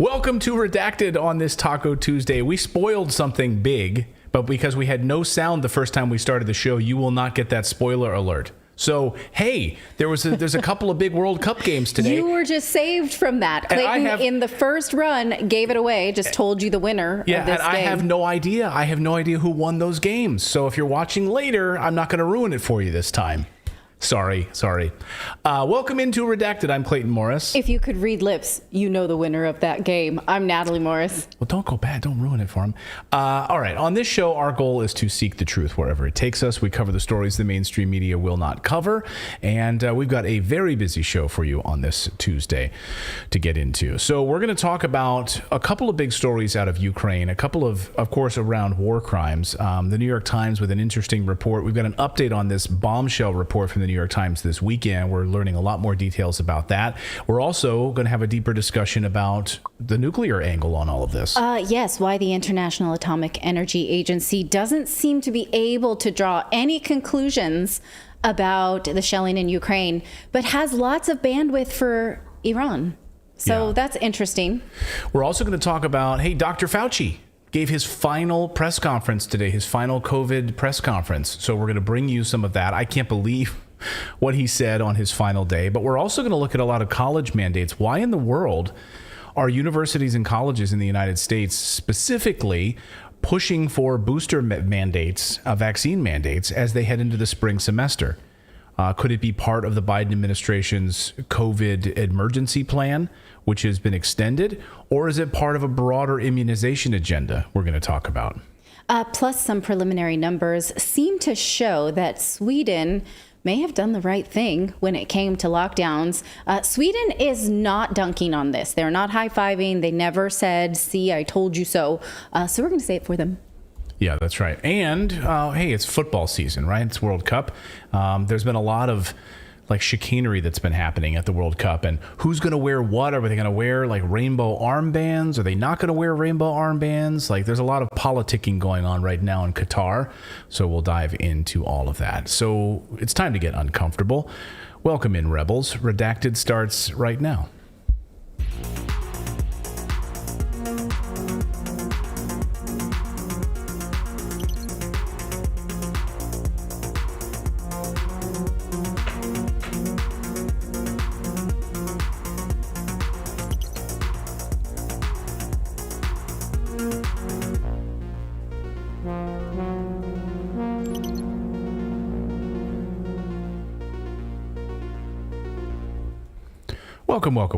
Welcome to Redacted on this Taco Tuesday. We spoiled something big, but because we had no sound the first time we started the show, you will not get that spoiler alert. So, hey, there's a couple of big World Cup games today. You were just saved from that. Clayton, in the first run, gave it away, just told you the winner of this game. I have no idea. I have no idea who won those games. So if you're watching later, I'm not going to ruin it for you this time. Sorry. Welcome into Redacted. I'm Clayton Morris. If you could read lips, you know the winner of that game. I'm Natali Morris. Well, don't go bad. Don't ruin it for him. All right. On this show, our goal is to seek the truth wherever it takes us. We cover the stories the mainstream media will not cover. And we've got a very busy show for you on this Tuesday to get into. So we're going to talk about a couple of big stories out of Ukraine, a couple of course, around war crimes. The New York Times with an interesting report. We've got an update on this bombshell report from the New York Times this weekend. We're learning a lot more details about that. We're also going to have a deeper discussion about the nuclear angle on all of this. Yes, why the International Atomic Energy Agency doesn't seem to be able to draw any conclusions about the shelling in Ukraine, but has lots of bandwidth for Iran. So That's interesting. We're also going to talk about, hey, Dr. Fauci gave his final press conference today, his final COVID press conference. So we're going to bring you some of that. I can't believe what he said on his final day, but we're also going to look at a lot of college mandates. Why in the world are universities and colleges in the United States specifically pushing for booster mandates, vaccine mandates, as they head into the spring semester? Could it be part of the Biden administration's COVID emergency plan, which has been extended, or is it part of a broader immunization agenda we're going to talk about? Plus, some preliminary numbers seem to show that Sweden may have done the right thing when it came to lockdowns. Sweden is not dunking on this. They're not high-fiving. They never said, see, I told you so. So we're going to say it for them. Yeah, that's right. And, hey, it's football season, right? It's World Cup. There's been a lot of chicanery that's been happening at the World Cup, and who's going to wear what? Are they going to wear rainbow armbands? Are they not going to wear rainbow armbands? There's a lot of politicking going on right now in Qatar, so we'll dive into all of that. So it's time to get uncomfortable. Welcome in, Rebels. Redacted starts right now.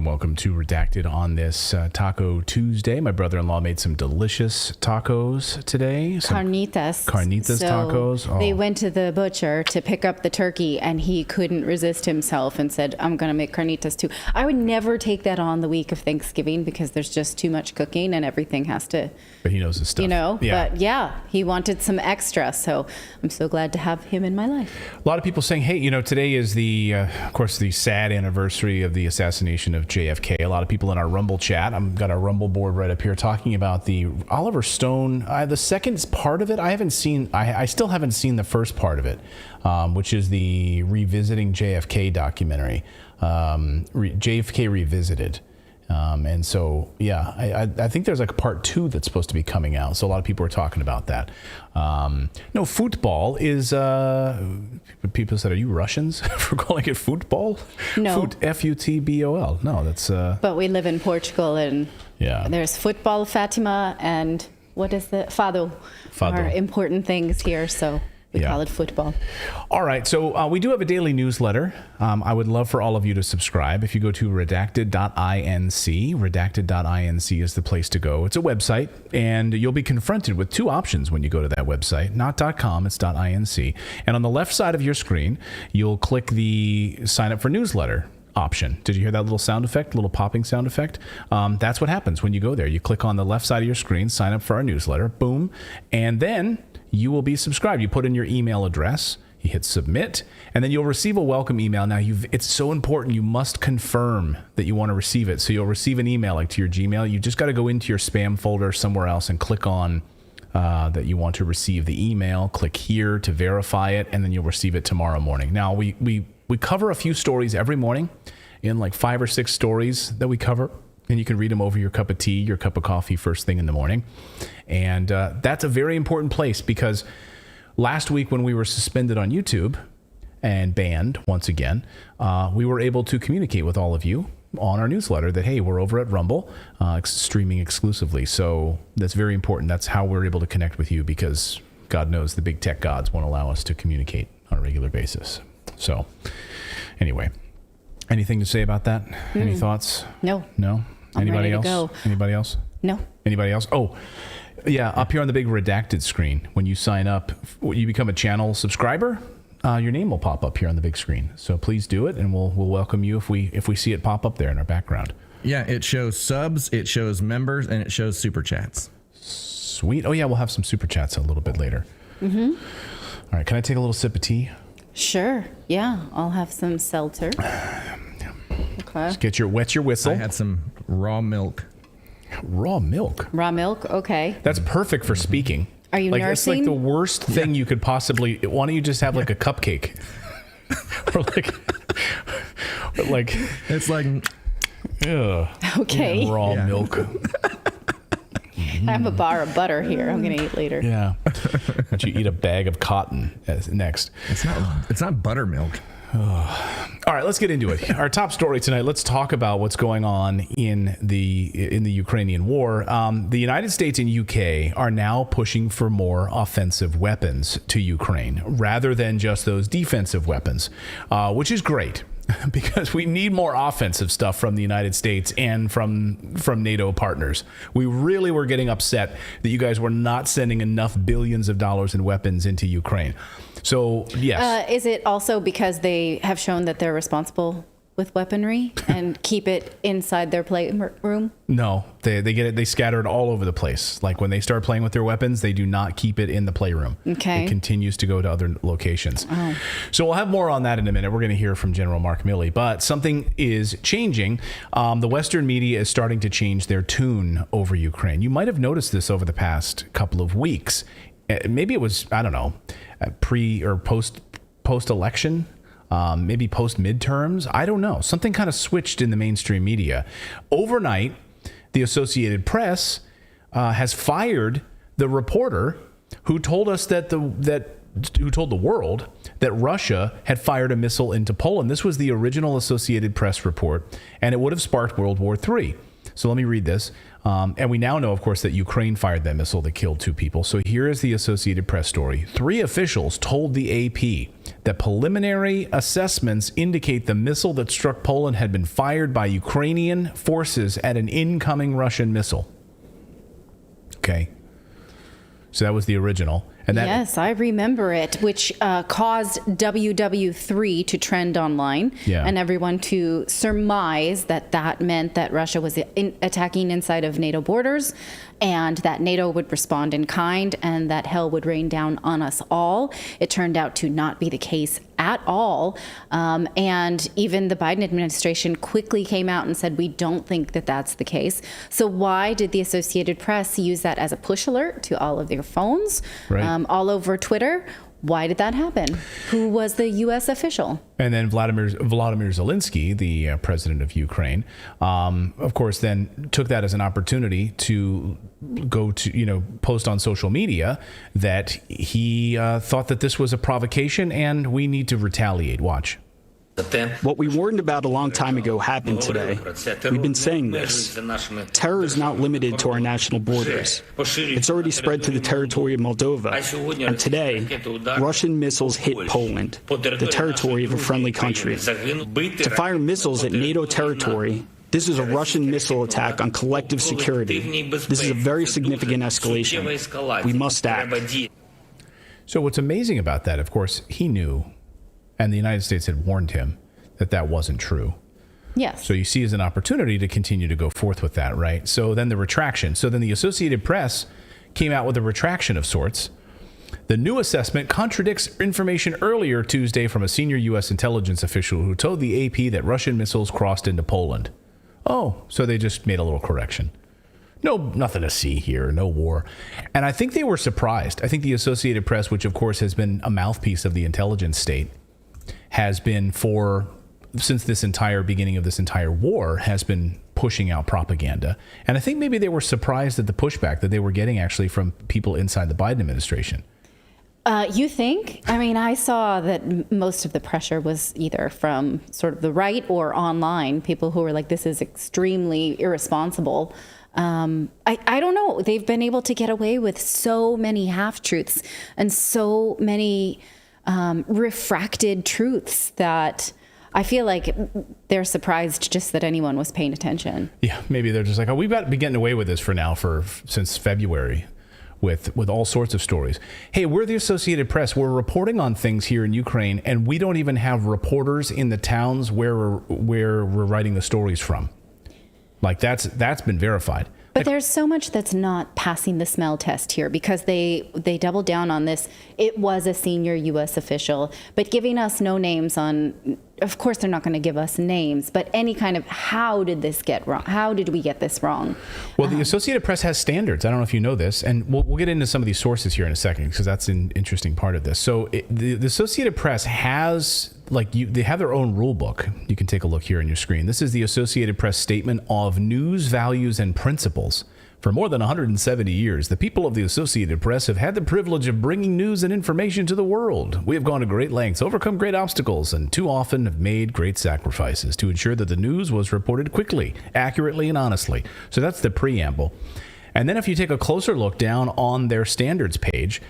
Welcome to Redacted on this Taco Tuesday. My brother-in-law made some delicious tacos today. Carnitas tacos. Oh. They went to the butcher to pick up the turkey, and he couldn't resist himself and said, I'm going to make carnitas too. I would never take that on the week of Thanksgiving because there's just too much cooking and everything has to... But he knows his stuff. But yeah, he wanted some extra. So I'm so glad to have him in my life. A lot of people saying, hey, today is of course, the sad anniversary of the assassination of JFK. A lot of people in our Rumble chat, I've got our Rumble board right up here, talking about the Oliver Stone, the second part of it. I still haven't seen the first part of it, which is the Revisiting JFK documentary, JFK Revisited. And so, I think there's a part 2 that's supposed to be coming out. So a lot of people are talking about that. No, football is, people said, are you Russians for calling it football? No. F-U-T-B-O-L. No, that's... But we live in Portugal, and there's football, Fatima, and what is the Fado. Are important things here, so... We call it football. All right. So we do have a daily newsletter. I would love for all of you to subscribe. If you go to redacted.inc, redacted.inc is the place to go. It's a website, and you'll be confronted with 2 options when you go to that website. Not .com, it's .inc. And on the left side of your screen, you'll click the sign up for newsletter option. Did you hear that little sound effect, little popping sound effect? That's what happens when you go there. You click on the left side of your screen, sign up for our newsletter, boom, and then you will be subscribed. You put in your email address, you hit submit, and then you'll receive a welcome email. Now, it's so important. You must confirm that you want to receive it. So you'll receive an email to your Gmail. You just got to go into your spam folder somewhere else and click on that you want to receive the email. Click here to verify it, and then you'll receive it tomorrow morning. Now, we cover a few stories every morning, in 5 or 6 stories that we cover. And you can read them over your cup of tea, your cup of coffee first thing in the morning. And that's a very important place because last week when we were suspended on YouTube and banned once again, we were able to communicate with all of you on our newsletter that, hey, we're over at Rumble, streaming exclusively. So that's very important. That's how we're able to connect with you because God knows the big tech gods won't allow us to communicate on a regular basis. So anyway, anything to say about that? Any thoughts? No. No? Anybody else? Go. Anybody else? No. Anybody else? Oh, yeah. Up here on the big redacted screen, when you sign up, you become a channel subscriber, your name will pop up here on the big screen. So please do it, and we'll welcome you if we see it pop up there in our background. Yeah, it shows subs, it shows members, and it shows super chats. Sweet. Oh, yeah, we'll have some super chats a little bit later. Mm-hmm. All right, can I take a little sip of tea? Sure. Yeah, I'll have some seltzer. Okay. Just wet your whistle. I had some raw milk. Raw milk? Raw milk? Okay. That's perfect for speaking. Are you nursing? It's like the worst thing you could possibly... Why don't you just have like a cupcake? or like... It's like... Ugh. Okay. Raw milk. I have a bar of butter here. I'm going to eat later. Yeah. Why don't you eat a bag of cotton next? It's not buttermilk. All right, let's get into it. Our top story tonight. Let's talk about what's going on in the Ukrainian war. The United States and UK are now pushing for more offensive weapons to Ukraine rather than just those defensive weapons, which is great. Because we need more offensive stuff from the United States and from NATO partners. We really were getting upset that you guys were not sending enough billions of dollars in weapons into Ukraine. So, yes. Is it also because they have shown that they're responsible with weaponry and keep it inside their playroom? No, they get it. They scatter it all over the place. Like when they start playing with their weapons, they do not keep it in the playroom. Okay. It continues to go to other locations. Oh. So we'll have more on that in a minute. We're going to hear from General Mark Milley, but something is changing. The Western media is starting to change their tune over Ukraine. You might have noticed this over the past couple of weeks. Maybe it was, I don't know, pre or post-election. Maybe post midterms. I don't know. Something kind of switched in the mainstream media. Overnight, the Associated Press has fired the reporter who told us who told the world that Russia had fired a missile into Poland. This was the original Associated Press report, and it would have sparked World War III. So let me read this. And we now know, of course, that Ukraine fired that missile that killed 2 people. So here is the Associated Press story. 3 officials told the AP that preliminary assessments indicate the missile that struck Poland had been fired by Ukrainian forces at an incoming Russian missile. Okay. So that was the original. And that, yes, I remember it, which caused WW3 to trend online and everyone to surmise that meant that Russia was attacking inside of NATO borders and that NATO would respond in kind and that hell would rain down on us all. It turned out to not be the case at all. And even the Biden administration quickly came out and said, we don't think that that's the case. So why did the Associated Press use that as a push alert to all of their phones? Right. All over Twitter? Why did that happen? Who was the U.S. official? And then Vladimir Zelensky, the president of Ukraine, of course, then took that as an opportunity to go to, post on social media that he thought that this was a provocation and we need to retaliate. Watch. What we warned about a long time ago happened today. We've been saying this. Terror is not limited to our national borders. It's already spread to the territory of Moldova. And today, Russian missiles hit Poland, the territory of a friendly country. To fire missiles at NATO territory, this is a Russian missile attack on collective security. This is a very significant escalation. We must act. So what's amazing about that, of course, he knew, and the United States had warned him that wasn't true. Yes. So you see as an opportunity to continue to go forth with that, right? So then the retraction. So then the Associated Press came out with a retraction of sorts. The new assessment contradicts information earlier Tuesday from a senior U.S. intelligence official who told the AP that Russian missiles crossed into Poland. Oh, so they just made a little correction. No, nothing to see here, no war. And I think they were surprised. I think the Associated Press, which of course has been a mouthpiece of the intelligence state, has been since this entire beginning of this entire war, has been pushing out propaganda. And I think maybe they were surprised at the pushback that they were getting actually from people inside the Biden administration. You think? I mean, I saw that most of the pressure was either from sort of the right or online, people who were like, this is extremely irresponsible. I don't know. They've been able to get away with so many half-truths and so many refracted truths that I feel like they're surprised just that anyone was paying attention. Yeah, maybe they're just like, oh, we've been getting away with this since February. With all sorts of stories. Hey, we're the Associated Press. We're reporting on things here in Ukraine, and we don't even have reporters in the towns where we're writing the stories from. Like that's been verified. But there's so much that's not passing the smell test here because they doubled down on this. It was a senior U.S. official, but giving us no names on. Of course, they're not going to give us names, but any kind of how did this get wrong? How did we get this wrong? Well, the Associated Press has standards. I don't know if you know this, and we'll get into some of these sources here in a second because that's an interesting part of this. So the Associated Press has they have their own rule book. You can take a look here on your screen. This is the Associated Press Statement of News, Values, and Principles. For more than 170 years, the people of the Associated Press have had the privilege of bringing news and information to the world. We have gone to great lengths, overcome great obstacles, and too often have made great sacrifices to ensure that the news was reported quickly, accurately, and honestly. So that's the preamble. And then if you take a closer look down on their standards page,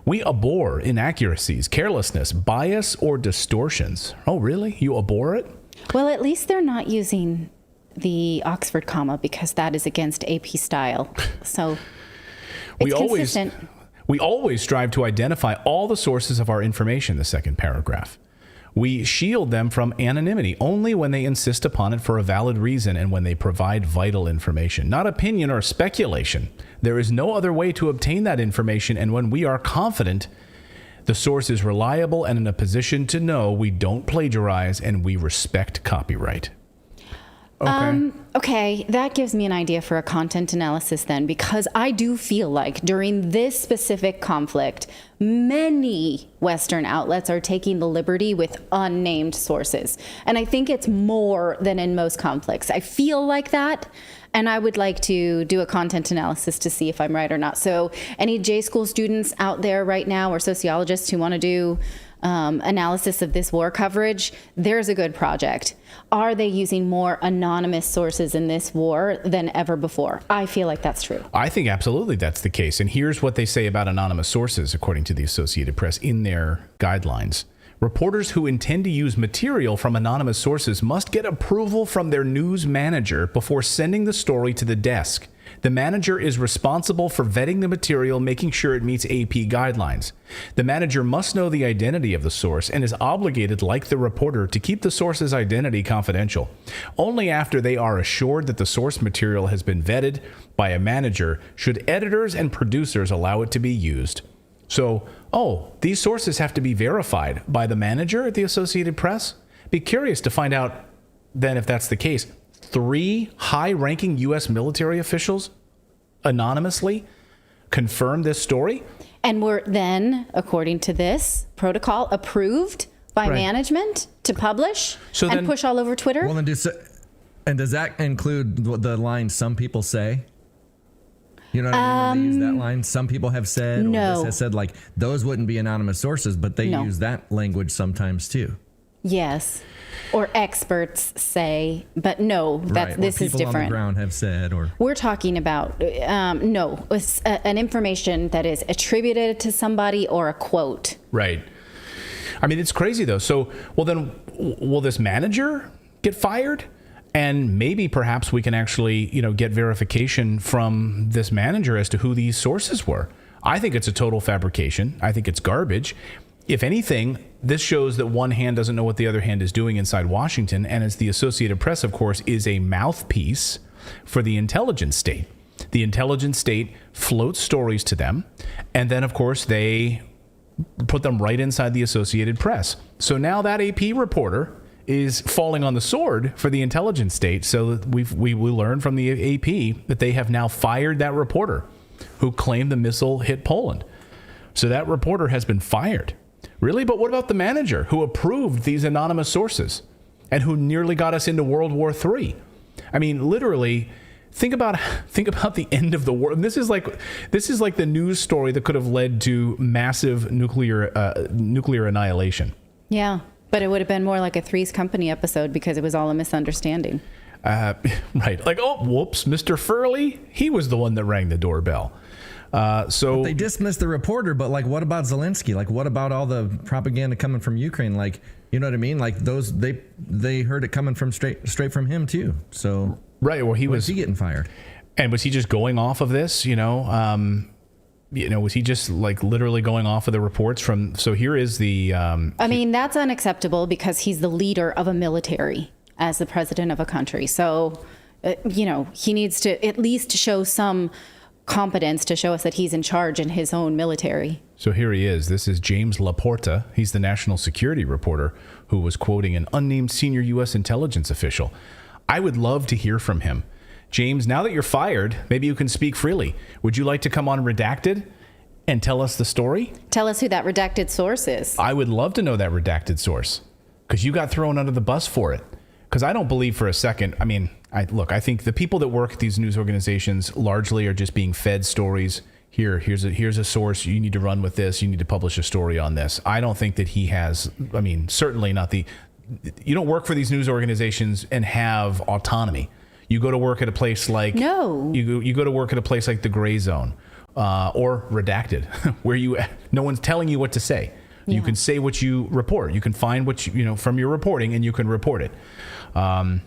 we abhor inaccuracies, carelessness, bias, or distortions. Oh, really? You abhor it? Well, at least they're not using the Oxford comma because that is against AP style. So it's consistent. We always strive to identify all the sources of our information, the second paragraph. We shield them from anonymity only when they insist upon it for a valid reason and when they provide vital information, not opinion or speculation. There is no other way to obtain that information, and when we are confident the source is reliable and in a position to know we don't plagiarize and we respect copyright. Okay, that gives me an idea for a content analysis then, because I do feel like during this specific conflict, many Western outlets are taking the liberty with unnamed sources. And I think it's more than in most conflicts. I feel like that, and I would like to do a content analysis to see if I'm right or not. So any J school students out there right now or sociologists who want to do analysis of this war coverage, there's a good project. Are they using more anonymous sources in this war than ever before? I feel like that's true. I think absolutely that's the case. And here's what they say about anonymous sources, according to the Associated Press, in their guidelines. Reporters who intend to use material from anonymous sources must get approval from their news manager before sending the story to the desk. The manager is responsible for vetting the material, making sure it meets AP guidelines. The manager must know the identity of the source and is obligated, like the reporter, to keep the source's identity confidential. Only after they are assured that the source material has been vetted by a manager should editors and producers allow it to be used. So, these sources have to be verified by the manager at the Associated Press? Be curious to find out then if that's the case. 3 high-ranking U.S. military officials anonymously confirmed this story. And were then, according to this protocol, approved by management to publish and push all over Twitter? Well, and does that include the line, some people say? You know what I mean? When they use that line, some people have said, or this has said, like, those wouldn't be anonymous sources, but they use that language sometimes too. Yes. Or experts say, but no, this is different. People on the ground have said, or we're talking about an information that is attributed to somebody or a quote. Right. I mean, it's crazy though. So, then will this manager get fired? And maybe perhaps we can actually, get verification from this manager as to who these sources were. I think it's a total fabrication. I think it's garbage. If anything, this shows that one hand doesn't know what the other hand is doing inside Washington. And as the Associated Press, of course, is a mouthpiece for the intelligence state. The intelligence state floats stories to them. And then, of course, they put them right inside the Associated Press. So now that AP reporter is falling on the sword for the intelligence state. So we learned from the AP that they have now fired that reporter who claimed the missile hit Poland. So that reporter has been fired. Really? But what about the manager who approved these anonymous sources and who nearly got us into World War III? I mean, literally, think about the end of the world. And this is like the news story that could have led to massive nuclear annihilation. Yeah, but it would have been more like a Three's Company episode because it was all a misunderstanding. Right. Like, oh, whoops, Mr. Furley, he was the one that rang the doorbell. So they dismissed the reporter, but like, what about Zelensky? Like, what about all the propaganda coming from Ukraine? Like, you know what I mean? Like those, they heard it coming from straight from him too. So right. Well, was he getting fired? And was he just going off of this? Was he just like literally going off of the reports from? So here is the. I mean, that's unacceptable because he's the leader of a military as the president of a country. So, he needs to at least show some competence to show us that he's in charge in his own military. So here he is. This is James Laporta. He's the national security reporter who was quoting an unnamed senior U.S. intelligence official. I would love to hear from him. James, now that you're fired, maybe you can speak freely. Would you like to come on Redacted and tell us the story? Tell us who that redacted source is. I would love to know that redacted source because you got thrown under the bus for it. Because I don't believe for a second, I think the people that work at these news organizations largely are just being fed stories. Here's a source. You need to run with this. You need to publish a story on this. I don't think that he has, certainly not you don't work for these news organizations and have autonomy. You go to work at a place like, you go to work at a place like the Gray Zone or Redacted, where no one's telling you what to say. You can say what you report. You can find what from your reporting, and you can report it.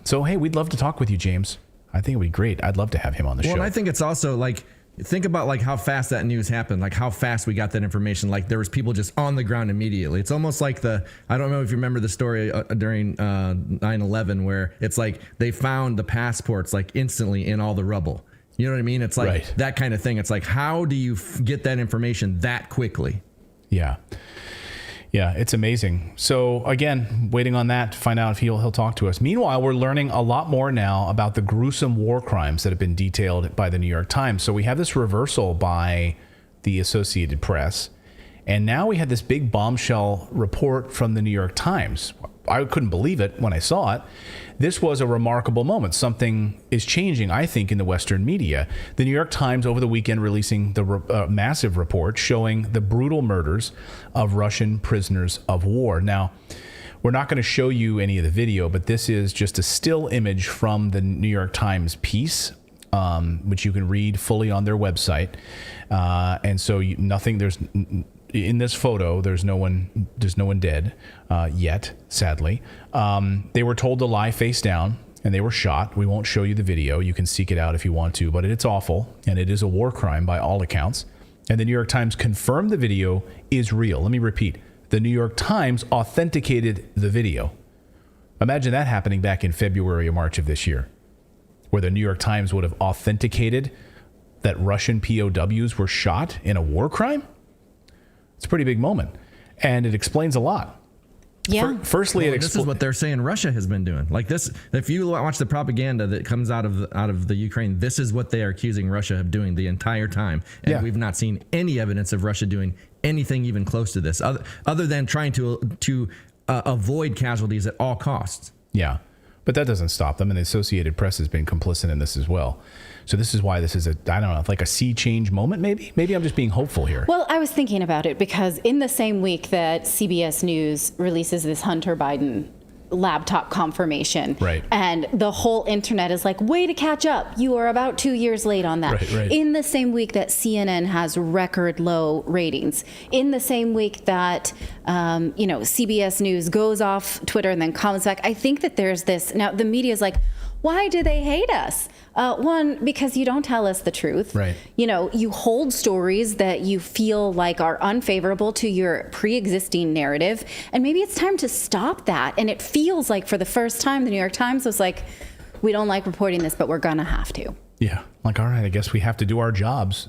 So, hey, we'd love to talk with you, James. I think it would be great. I'd love to have him on the show. Well, I think it's also like, think about like how fast that news happened, like how fast we got that information. Like there was people just on the ground immediately. It's almost like I don't know if you remember the story during 9/11 where it's like they found the passports like instantly in all the rubble. You know what I mean? It's like that kind of thing. It's like, how do you get that information that quickly? Yeah. Yeah, it's amazing. So again, waiting on that to find out if he'll talk to us. Meanwhile, we're learning a lot more now about the gruesome war crimes that have been detailed by the New York Times. So we have this reversal by the Associated Press, and now we had this big bombshell report from the New York Times. I couldn't believe it when I saw it. This was a remarkable moment. Something is changing, I think, in the Western media. The New York Times over the weekend releasing the massive report showing the brutal murders of Russian prisoners of war. Now, we're not going to show you any of the video, but this is just a still image from the New York Times piece, which you can read fully on their website. And so in this photo, there's no one dead yet, sadly. They were told to lie face down, and they were shot. We won't show you the video. You can seek it out if you want to, but it's awful, and it is a war crime by all accounts. And the New York Times confirmed the video is real. Let me repeat. The New York Times authenticated the video. Imagine that happening back in February or March of this year, where the New York Times would have authenticated that Russian POWs were shot in a war crime. It's a pretty big moment, and it explains a lot. Yeah. Firstly, this is what they're saying Russia has been doing. Like this, if you watch the propaganda that comes out of the Ukraine, this is what they are accusing Russia of doing the entire time, and we've not seen any evidence of Russia doing anything even close to this, other than trying to avoid casualties at all costs. Yeah, but that doesn't stop them, and the Associated Press has been complicit in this as well. So this is why this is like a sea change moment, maybe? Maybe I'm just being hopeful here. Well, I was thinking about it because in the same week that CBS News releases this Hunter Biden laptop confirmation, right, and the whole internet is like, way to catch up. You are about 2 years late on that. Right. In the same week that CNN has record low ratings. In the same week that, CBS News goes off Twitter and then comes back. I think that there's this, now the media is like, why do they hate us? One, because you don't tell us the truth. Right. You hold stories that you feel like are unfavorable to your pre-existing narrative. And maybe it's time to stop that. And it feels like for the first time, the New York Times was like, we don't like reporting this, but we're going to have to. Yeah. Like, all right, I guess we have to do our jobs.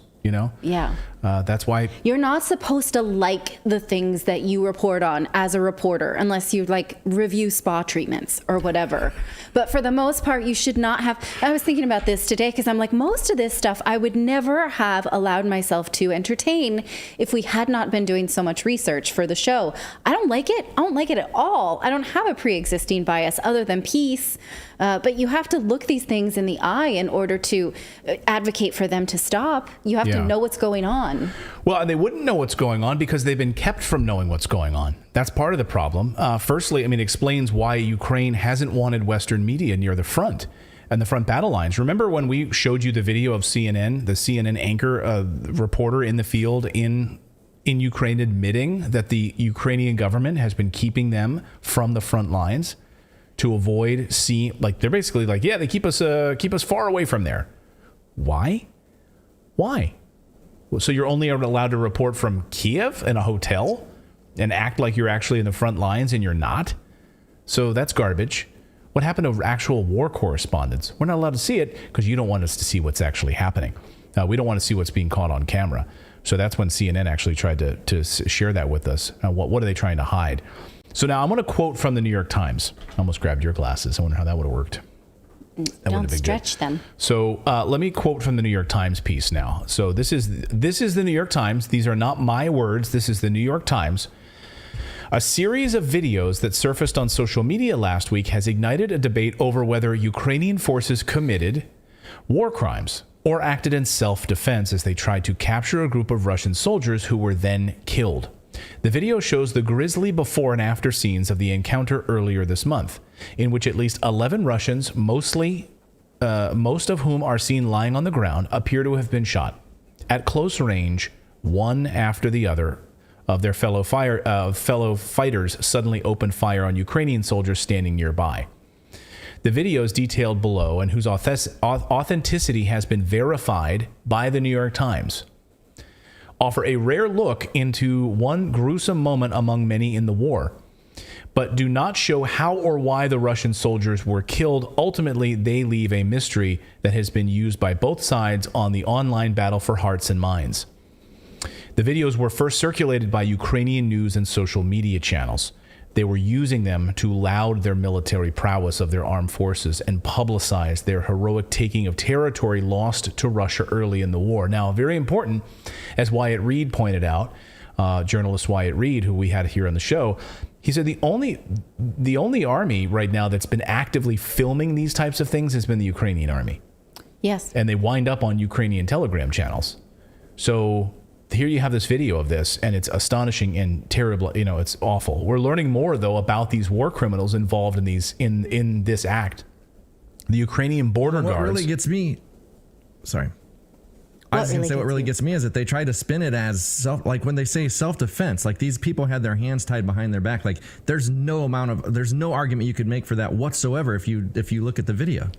Yeah. That's why you're not supposed to like the things that you report on as a reporter, unless you review spa treatments or whatever. But for the most part, you should not have. I was thinking about this today because I'm like, most of this stuff I would never have allowed myself to entertain if we had not been doing so much research for the show. I don't like it. I don't like it at all. I don't have a pre-existing bias other than peace. But you have to look these things in the eye in order to advocate for them to stop. You have to know what's going on. Well, and they wouldn't know what's going on because they've been kept from knowing what's going on. That's part of the problem. Firstly, it explains why Ukraine hasn't wanted Western media near the front and the front battle lines. Remember when we showed you the video of CNN, the CNN anchor reporter in the field in Ukraine admitting that the Ukrainian government has been keeping them from the front lines to avoid they're basically like, yeah, they keep us far away from there. Why? So you're only allowed to report from Kiev in a hotel and act like you're actually in the front lines and you're not? So that's garbage. What happened to actual war correspondence? We're not allowed to see it because you don't want us to see what's actually happening. We don't want to see what's being caught on camera. So that's when CNN actually tried to share that with us. What are they trying to hide? So now I'm going to quote from the New York Times. I almost grabbed your glasses. I wonder how that would have worked. Don't stretch them. So let me quote from the New York Times piece now. So this is the New York Times. These are not my words. This is the New York Times. A series of videos that surfaced on social media last week has ignited a debate over whether Ukrainian forces committed war crimes or acted in self-defense as they tried to capture a group of Russian soldiers who were then killed. The video shows the grisly before and after scenes of the encounter earlier this month, in which at least 11 Russians, most of whom are seen lying on the ground, appear to have been shot. At close range, one after the other of their fellow fighters suddenly opened fire on Ukrainian soldiers standing nearby. The videos detailed below, and whose authenticity has been verified by the New York Times, offer a rare look into one gruesome moment among many in the war, but do not show how or why the Russian soldiers were killed. Ultimately, they leave a mystery that has been used by both sides on the online battle for hearts and minds. The videos were first circulated by Ukrainian news and social media channels. They were using them to laud their military prowess of their armed forces and publicize their heroic taking of territory lost to Russia early in the war. Now, very important, as Wyatt Reed pointed out, journalist Wyatt Reed, who we had here on the show, he said the only army right now that's been actively filming these types of things has been the Ukrainian army. Yes. And they wind up on Ukrainian Telegram channels. So here you have this video of this, and it's astonishing and terrible. It's awful. We're learning more, though, about these war criminals involved in in this act. The Ukrainian border guards. What really gets me... Sorry. I was going to say what really gets me is that they try to spin it as when they say self-defense, like these people had their hands tied behind their back. Like there's no argument you could make for that whatsoever if you look at the video.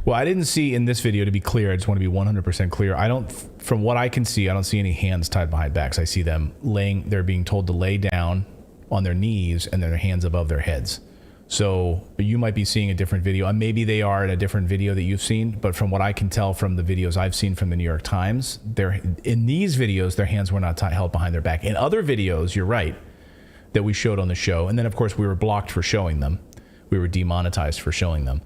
Well, I didn't see in this video, to be clear, I just want to be 100% clear. From what I can see, I don't see any hands tied behind backs. I see them they're being told to lay down on their knees and their hands above their heads. So you might be seeing a different video, and maybe they are in a different video that you've seen. But from what I can tell from the videos I've seen from the New York Times, in these videos, their hands were not held behind their back. In other videos, you're right, that we showed on the show, and then of course we were blocked for showing them. We were demonetized for showing them.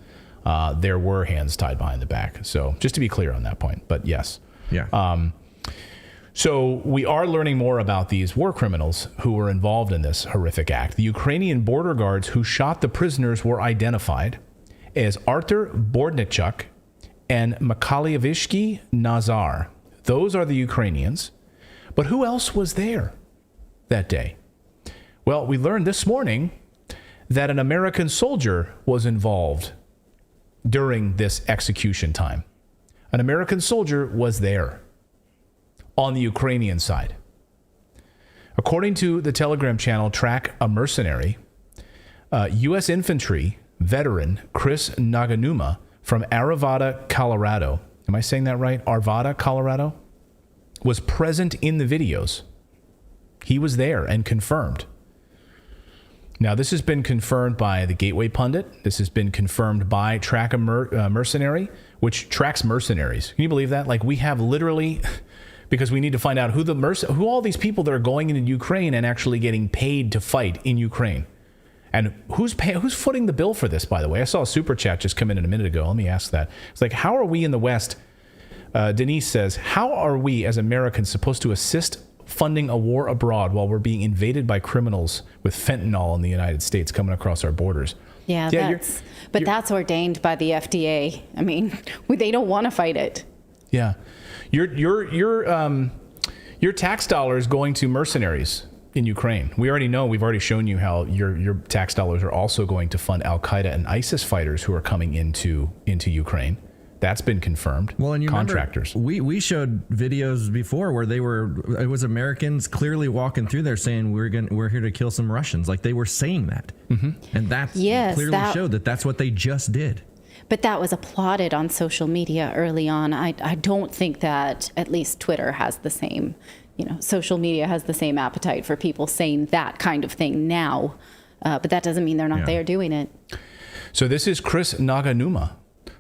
There were hands tied behind the back. So just to be clear on that point, but yes. Yeah. So we are learning more about these war criminals who were involved in this horrific act. The Ukrainian border guards who shot the prisoners were identified as Artur Bordnichuk and Mykhalyevsky Nazar. Those are the Ukrainians. But who else was there that day? Well, we learned this morning that an American soldier was involved during this execution time. An American soldier was there on the Ukrainian side. According to the Telegram channel Track a Mercenary, U.S. infantry veteran Chris Naganuma from Arvada, Colorado, am I saying that right? Arvada, Colorado, was present in the videos. He was there and confirmed. Now, this has been confirmed by the Gateway Pundit. This has been confirmed by Track a Mercenary, which tracks mercenaries. Can you believe that? Like, we have literally, because we need to find out who all these people that are going into Ukraine and actually getting paid to fight in Ukraine. And who's footing the bill for this, by the way? I saw a super chat just come in a minute ago. Let me ask that. It's like, how are we in the West? Denise says, how are we as Americans supposed to assist funding a war abroad while we're being invaded by criminals with fentanyl in the United States coming across our borders. Yeah, that's ordained by the FDA. I mean, they don't want to fight it. Yeah. Your tax dollars going to mercenaries in Ukraine. We already know, we've already shown you how your tax dollars are also going to fund Al-Qaeda and ISIS fighters who are coming into Ukraine. That's been confirmed. Well, and you contractors. Remember, we showed videos before where it was Americans clearly walking through there saying we're here to kill some Russians. Like they were saying that. Mm-hmm. And that clearly showed that that's what they just did. But that was applauded on social media early on. I don't think that at least Twitter has the same, social media has the same appetite for people saying that kind of thing now. But that doesn't mean they're not there doing it. So this is Chris Naganuma,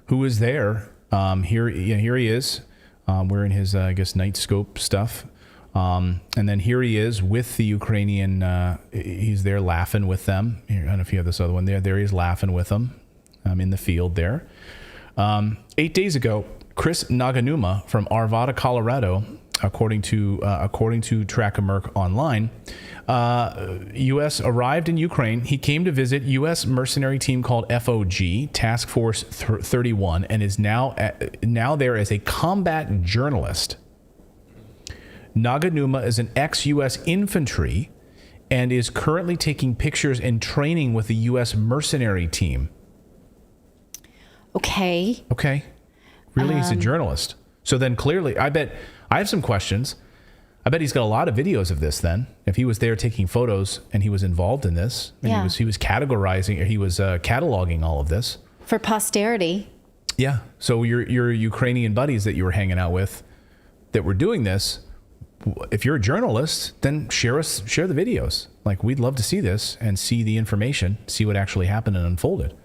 who is there. Here he is, wearing his, night scope stuff. And then here he is with the Ukrainian, he's there laughing with them. Here, I don't know if you have this other one there. There he is laughing with them in the field there. 8 days ago, Chris Naganuma from Arvada, Colorado, according to Track America Online, U.S. arrived in Ukraine. He came to visit U.S. mercenary team called FOG, Task Force 31, and is now there as a combat journalist. Naganuma is an ex-U.S. infantry and is currently taking pictures and training with the U.S. mercenary team. Okay. Really, he's a journalist. So then clearly, I have some questions. I bet he's got a lot of videos of this then. If he was there taking photos and he was involved in this, and he was categorizing, or he was cataloging all of this. For posterity. Yeah. So your Ukrainian buddies that you were hanging out with that were doing this, if you're a journalist, then share the videos. Like, we'd love to see this and see the information, see what actually happened and unfolded.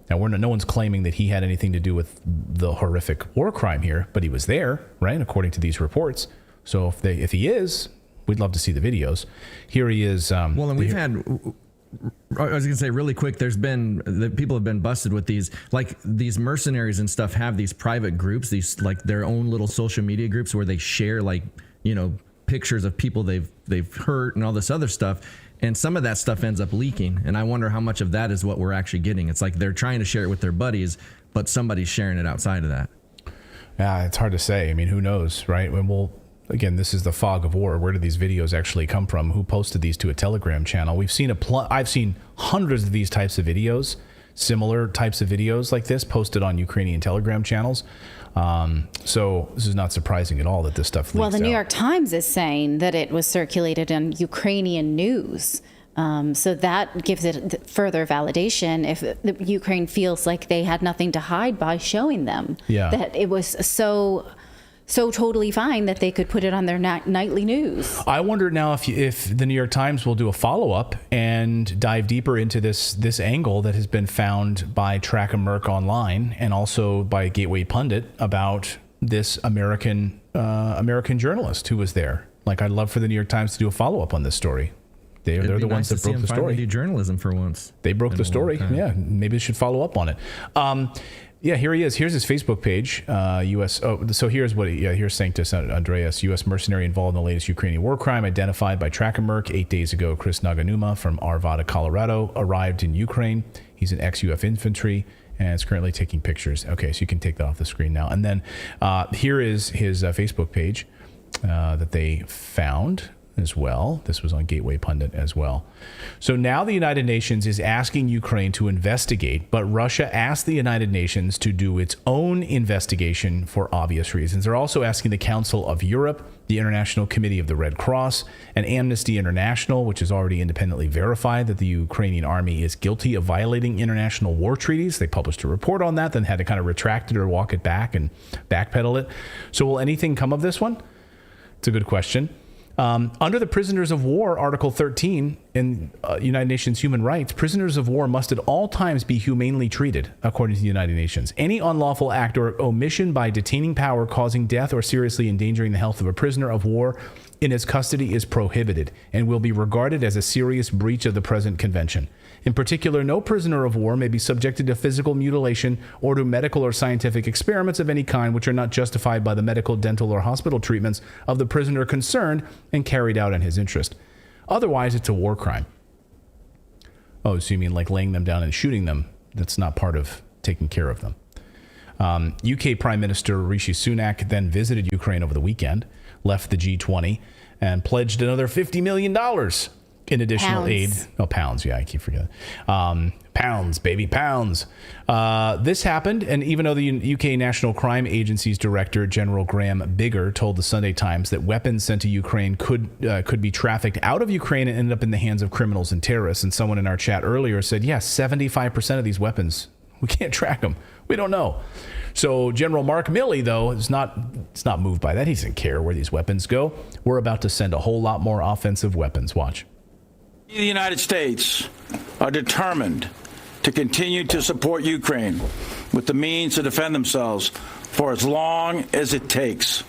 Now, no one's claiming that he had anything to do with the horrific war crime here, but he was there, right, according to these reports. So if he is, we'd love to see the videos. Here he is. I was going to say really quick, people have been busted with these mercenaries and stuff have these private groups, these like their own little social media groups where they share pictures of people they've hurt and all this other stuff. And some of that stuff ends up leaking. And I wonder how much of that is what we're actually getting. It's like they're trying to share it with their buddies, but somebody's sharing it outside of that. Yeah, it's hard to say. I mean, who knows, right? Again, this is the fog of war. Where do these videos actually come from? Who posted these to a Telegram channel? I've seen hundreds of these types of videos, similar types of videos like this posted on Ukrainian Telegram channels. So this is not surprising at all that this stuff leaks out. Well, the New York Times is saying that it was circulated in Ukrainian news. So that gives it further validation if the Ukraine feels like they had nothing to hide by showing them. Yeah. That it was so totally fine that they could put it on their nightly news. I wonder now if the New York Times will do a follow-up and dive deeper into this angle that has been found by Track America Online and also by Gateway Pundit about this American journalist who was there. Like, I'd love for the New York Times to do a follow-up on this story. They're the ones that broke the story. Do journalism for once. They broke the story. Yeah, maybe they should follow up on it. Yeah, here he is. Here's his Facebook page. So here's what here's Sanctus Andreas, U.S. mercenary involved in the latest Ukrainian war crime, identified by Track America 8 days ago. Chris Naganuma from Arvada, Colorado, arrived in Ukraine. He's an ex-UF infantry and is currently taking pictures. Okay, so you can take that off the screen now. And then here is his Facebook page that they found as well. This was on Gateway Pundit as well. So now the United Nations is asking Ukraine to investigate, but Russia asked the United Nations to do its own investigation for obvious reasons. They're also asking the Council of Europe, the International Committee of the Red Cross, and Amnesty International, which has already independently verified that the Ukrainian army is guilty of violating international war treaties. They published a report on that, then had to kind of retract it or walk it back and backpedal it. So will anything come of this one? It's a good question. Under the Prisoners of War, Article 13 in United Nations Human Rights, prisoners of war must at all times be humanely treated, according to the United Nations. Any unlawful act or omission by detaining power, causing death, or seriously endangering the health of a prisoner of war in his custody is prohibited and will be regarded as a serious breach of the present convention. In particular, no prisoner of war may be subjected to physical mutilation or to medical or scientific experiments of any kind which are not justified by the medical, dental, or hospital treatments of the prisoner concerned and carried out in his interest. Otherwise, it's a war crime. Oh, so you mean like laying them down and shooting them? That's not part of taking care of them. UK Prime Minister Rishi Sunak then visited Ukraine over the weekend, left the G20, and pledged another $50 million in additional aid. Oh, pounds. Yeah, I keep forgetting. Pounds, baby, pounds. This happened, and even though the UK National Crime Agency's director, General Graham Bigger, told the Sunday Times that weapons sent to Ukraine could be trafficked out of Ukraine and end up in the hands of criminals and terrorists. And someone in our chat earlier said, yes, 75% of these weapons, we can't track them. We don't know. So General Mark Milley, though, is not moved by that. He doesn't care where these weapons go. We're about to send a whole lot more offensive weapons. Watch. The United States are determined to continue to support Ukraine with the means to defend themselves for as long as it takes.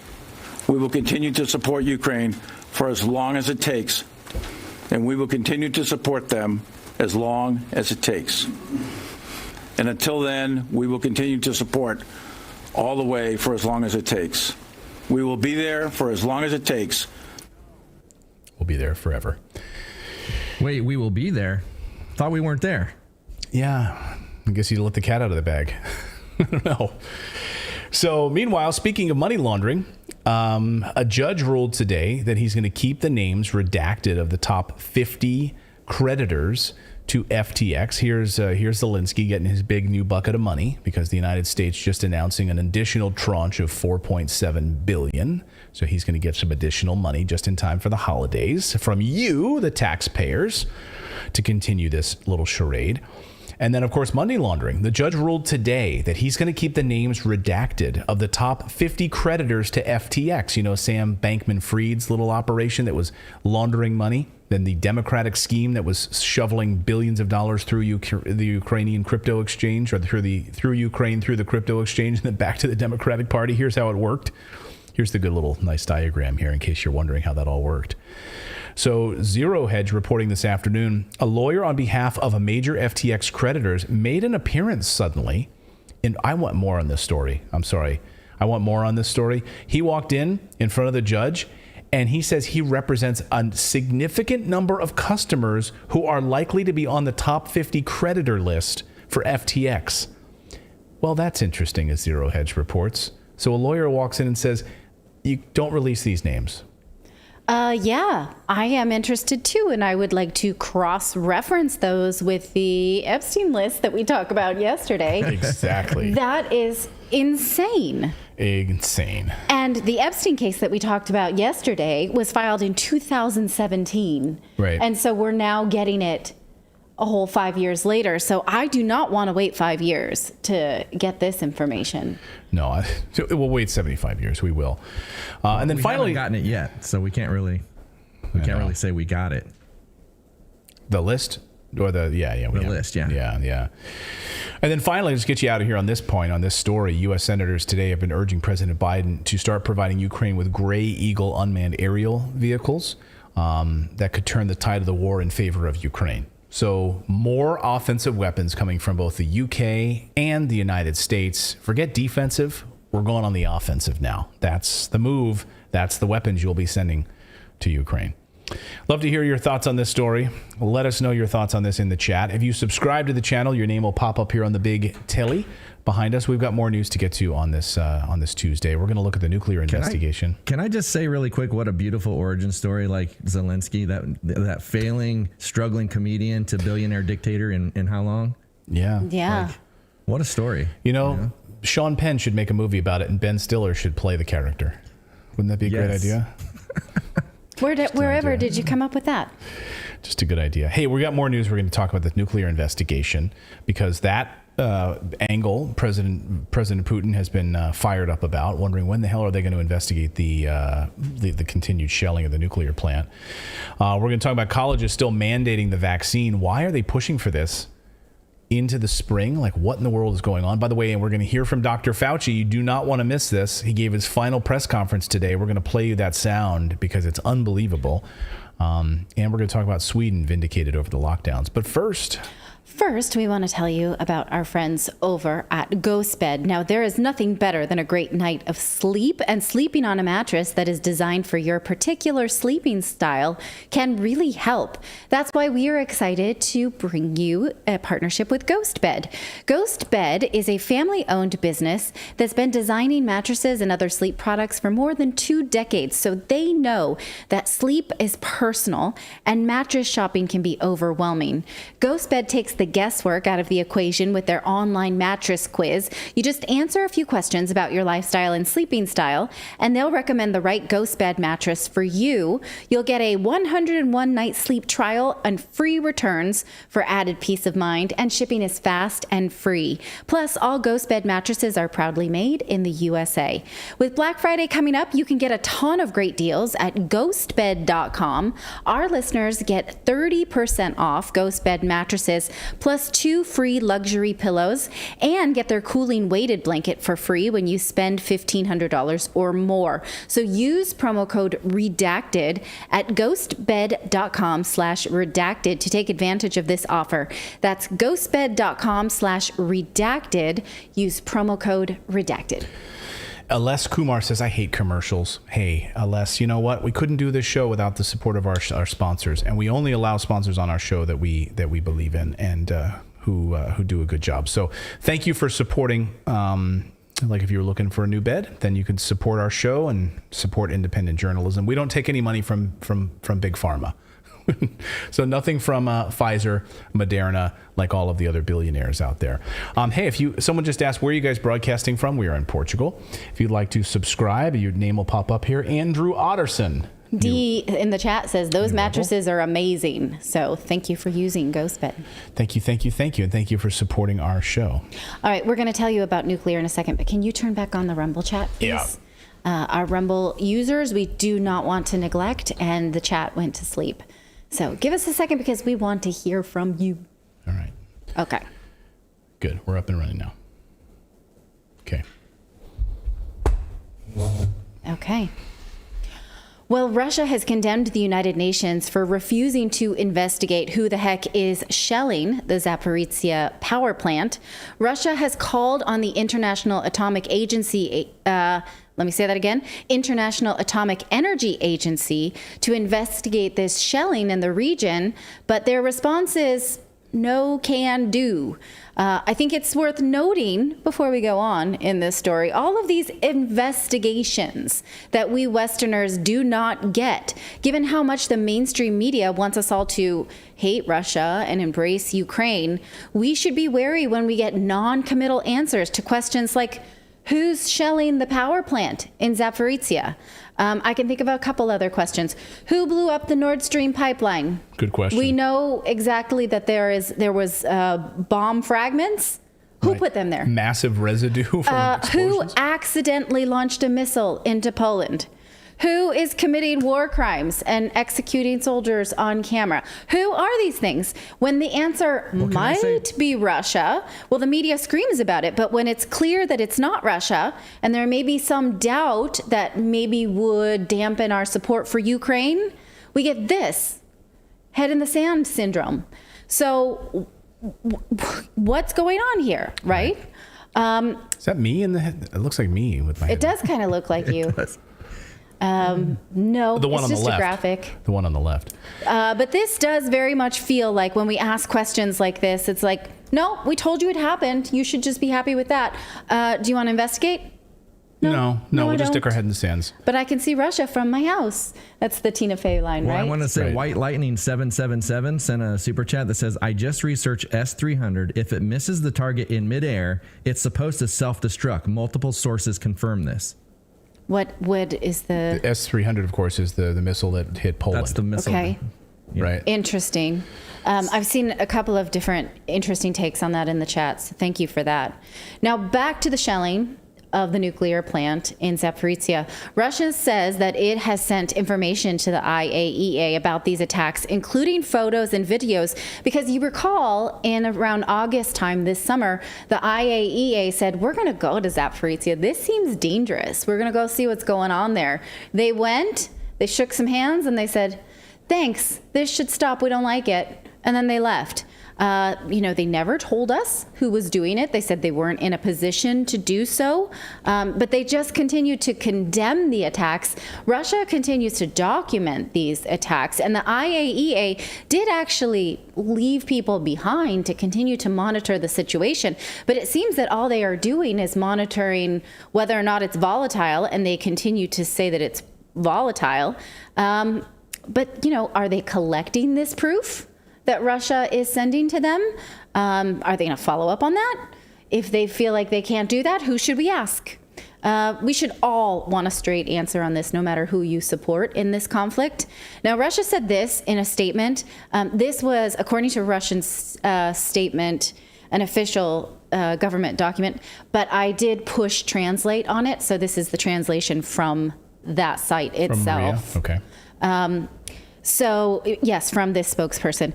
We will continue to support Ukraine for as long as it takes, and we will continue to support them as long as it takes. And until then, we will continue to support all the way for as long as it takes. We will be there for as long as it takes. We'll be there forever. Wait, we will be there? Thought we weren't there. Yeah, I guess you let the cat out of the bag. I don't know. So, meanwhile, speaking of money laundering, a judge ruled today that he's going to keep the names redacted of the top 50 creditors to FTX. Here's Zelensky getting his big new bucket of money because the United States just announcing an additional tranche of $4.7 billion. So he's going to get some additional money just in time for the holidays from you, the taxpayers, to continue this little charade. And then, of course, money laundering. The judge ruled today that he's going to keep the names redacted of the top 50 creditors to FTX. You know, Sam Bankman-Fried's little operation that was laundering money. Then the Democratic scheme that was shoveling billions of dollars through the Ukrainian crypto exchange, or through Ukraine through the crypto exchange, and then back to the Democratic Party. Here's how it worked. Here's the good little nice diagram here in case you're wondering how that all worked. So Zero Hedge reporting this afternoon, a lawyer on behalf of a major FTX creditors made an appearance suddenly. And I want more on this story. I'm sorry. I want more on this story. He walked in front of the judge, and he says he represents a significant number of customers who are likely to be on the top 50 creditor list for FTX. Well, that's interesting, as Zero Hedge reports. So a lawyer walks in and says, you don't release these names. Yeah, I am interested too, and I would like to cross-reference those with the Epstein list that we talked about yesterday. Exactly. That is insane. Insane. And the Epstein case that we talked about yesterday was filed in 2017. Right. And so we're now getting it a whole 5 years later. So I do not want to wait 5 years to get this information. No, we'll wait 75 years. We will. And then we finally, haven't gotten it yet, so we can't really say we got it. The list or the list, yeah. And then finally, let's get you out of here on this point, on this story. U.S. senators today have been urging President Biden to start providing Ukraine with Gray Eagle unmanned aerial vehicles that could turn the tide of the war in favor of Ukraine. So more offensive weapons coming from both the UK and the United States. Forget defensive. We're going on the offensive now. That's the move. That's the weapons you'll be sending to Ukraine. Love to hear your thoughts on this story. Let us know your thoughts on this in the chat. If you subscribe to the channel, your name will pop up here on the big telly behind us. We've got more news to get to on this Tuesday. We're going to look at the nuclear investigation. Can I just say really quick what a beautiful origin story, like Zelensky, that failing, struggling comedian to billionaire dictator in how long? Yeah. Like, what a story. You know, Sean Penn should make a movie about it, and Ben Stiller should play the character. Wouldn't that be a great idea? Wherever did you come up with that? Just a good idea. Hey, we got more news. We're going to talk about the nuclear investigation because that angle President Putin has been fired up about, wondering when the hell are they going to investigate the continued shelling of the nuclear plant. We're going to talk about colleges still mandating the vaccine. Why are they pushing for this? into the spring. Like, what in the world is going on? By the way, and we're going to hear from Dr. Fauci. You do not want to miss this. He gave his final press conference today. We're going to play you that sound because it's unbelievable. And we're going to talk about Sweden vindicated over the lockdowns. But first, we want to tell you about our friends over at GhostBed. Now, there is nothing better than a great night of sleep, and sleeping on a mattress that is designed for your particular sleeping style can really help. That's why we are excited to bring you a partnership with GhostBed. GhostBed is a family-owned business that's been designing mattresses and other sleep products for more than 2 decades, so they know that sleep is personal and mattress shopping can be overwhelming. GhostBed takes the guesswork out of the equation with their online mattress quiz. You just answer a few questions about your lifestyle and sleeping style, and they'll recommend the right GhostBed mattress for you. You'll get a 101-night sleep trial and free returns for added peace of mind, and shipping is fast and free. Plus, all GhostBed mattresses are proudly made in the USA. With Black Friday coming up, you can get a ton of great deals at ghostbed.com. Our listeners get 30% off GhostBed mattresses plus 2 free luxury pillows, and get their cooling weighted blanket for free when you spend $1,500 or more. So use promo code REDACTED at ghostbed.com/redacted to take advantage of this offer. That's ghostbed.com/redacted. Use promo code REDACTED. Ales Kumar says, I hate commercials. Hey, Ales, you know what? We couldn't do this show without the support of our sponsors, and we only allow sponsors on our show that we believe in and who do a good job. So thank you for supporting. Like if you're looking for a new bed, then you can support our show and support independent journalism. We don't take any money from Big Pharma. So nothing from Pfizer, Moderna, like all of the other billionaires out there. Hey, someone just asked, where are you guys broadcasting from? We are in Portugal. If you'd like to subscribe, your name will pop up here. Andrew Otterson. D in the chat says those mattresses are amazing. So thank you for using GhostBed. Thank you. And thank you for supporting our show. All right, we're going to tell you about nuclear in a second, but can you turn back on the Rumble chat, please? Yeah. Our Rumble users, we do not want to neglect, and the chat went to sleep. So give us a second because we want to hear from you. All right. Okay. Good. We're up and running now. Okay. Well, Russia has condemned the United Nations for refusing to investigate who the heck is shelling the Zaporizhzhia power plant. Russia has called on the International Atomic Agency, International Atomic Energy Agency, to investigate this shelling in the region, but their response is no can do. I think it's worth noting before we go on in this story, all of these investigations that we Westerners do not get, given how much the mainstream media wants us all to hate Russia and embrace Ukraine. We should be wary when we get non-committal answers to questions like, who's shelling the power plant in Zaporizhzhia? I can think of a couple other questions. Who blew up the Nord Stream pipeline? Good question. We know exactly that there was bomb fragments. Who put them there? Massive residue from explosions? Who accidentally launched a missile into Poland? Who is committing war crimes and executing soldiers on camera? Who are these things? When the answer might be Russia, well, the media screams about it. But when it's clear that it's not Russia, and there may be some doubt that maybe would dampen our support for Ukraine, we get this head in the sand syndrome. So what's going on here, right? Is that me in the head? It looks like me with my head. It does kind of look like you. No, the one it's on just the left. a graphic. The one on the left. But this does very much feel like when we ask questions like this, it's like, no, we told you it happened. You should just be happy with that. Do you want to investigate? No, we'll just stick our head in the sands. But I can see Russia from my house. That's the Tina Fey line, well, right? I want to say White Lightning 777 sent a super chat that says, I just researched S-300. If it misses the target in midair, it's supposed to self-destruct. Multiple sources confirm this. What is the S-300, of course, is the missile that hit Poland. That's the missile. Okay. Yeah. Right. Interesting. I've seen a couple of different interesting takes on that in the chat, so thank you for that. Now, back to the shelling. of the nuclear plant in Zaporizhia. Russia says that it has sent information to the IAEA about these attacks, including photos and videos, because you recall in around August time this summer, the IAEA said, we're going to go to Zaporizhia. This seems dangerous. We're going to go see what's going on there. They went, they shook some hands, and they said, thanks, this should stop. We don't like it. And then they left. They never told us who was doing it. They said they weren't in a position to do so, but they just continued to condemn the attacks. Russia continues to document these attacks, and the IAEA did actually leave people behind to continue to monitor the situation. But it seems that all they are doing is monitoring whether or not it's volatile, and they continue to say that it's volatile. But, are they collecting this proof that Russia is sending to them? Are they going to follow up on that? If they feel like they can't do that, who should we ask? We should all want a straight answer on this, no matter who you support in this conflict. Now, Russia said this in a statement. This was, according to Russian statement, an official government document, but I did push translate on it. So this is the translation from that site itself. From Maria? Okay. So, yes, from this spokesperson,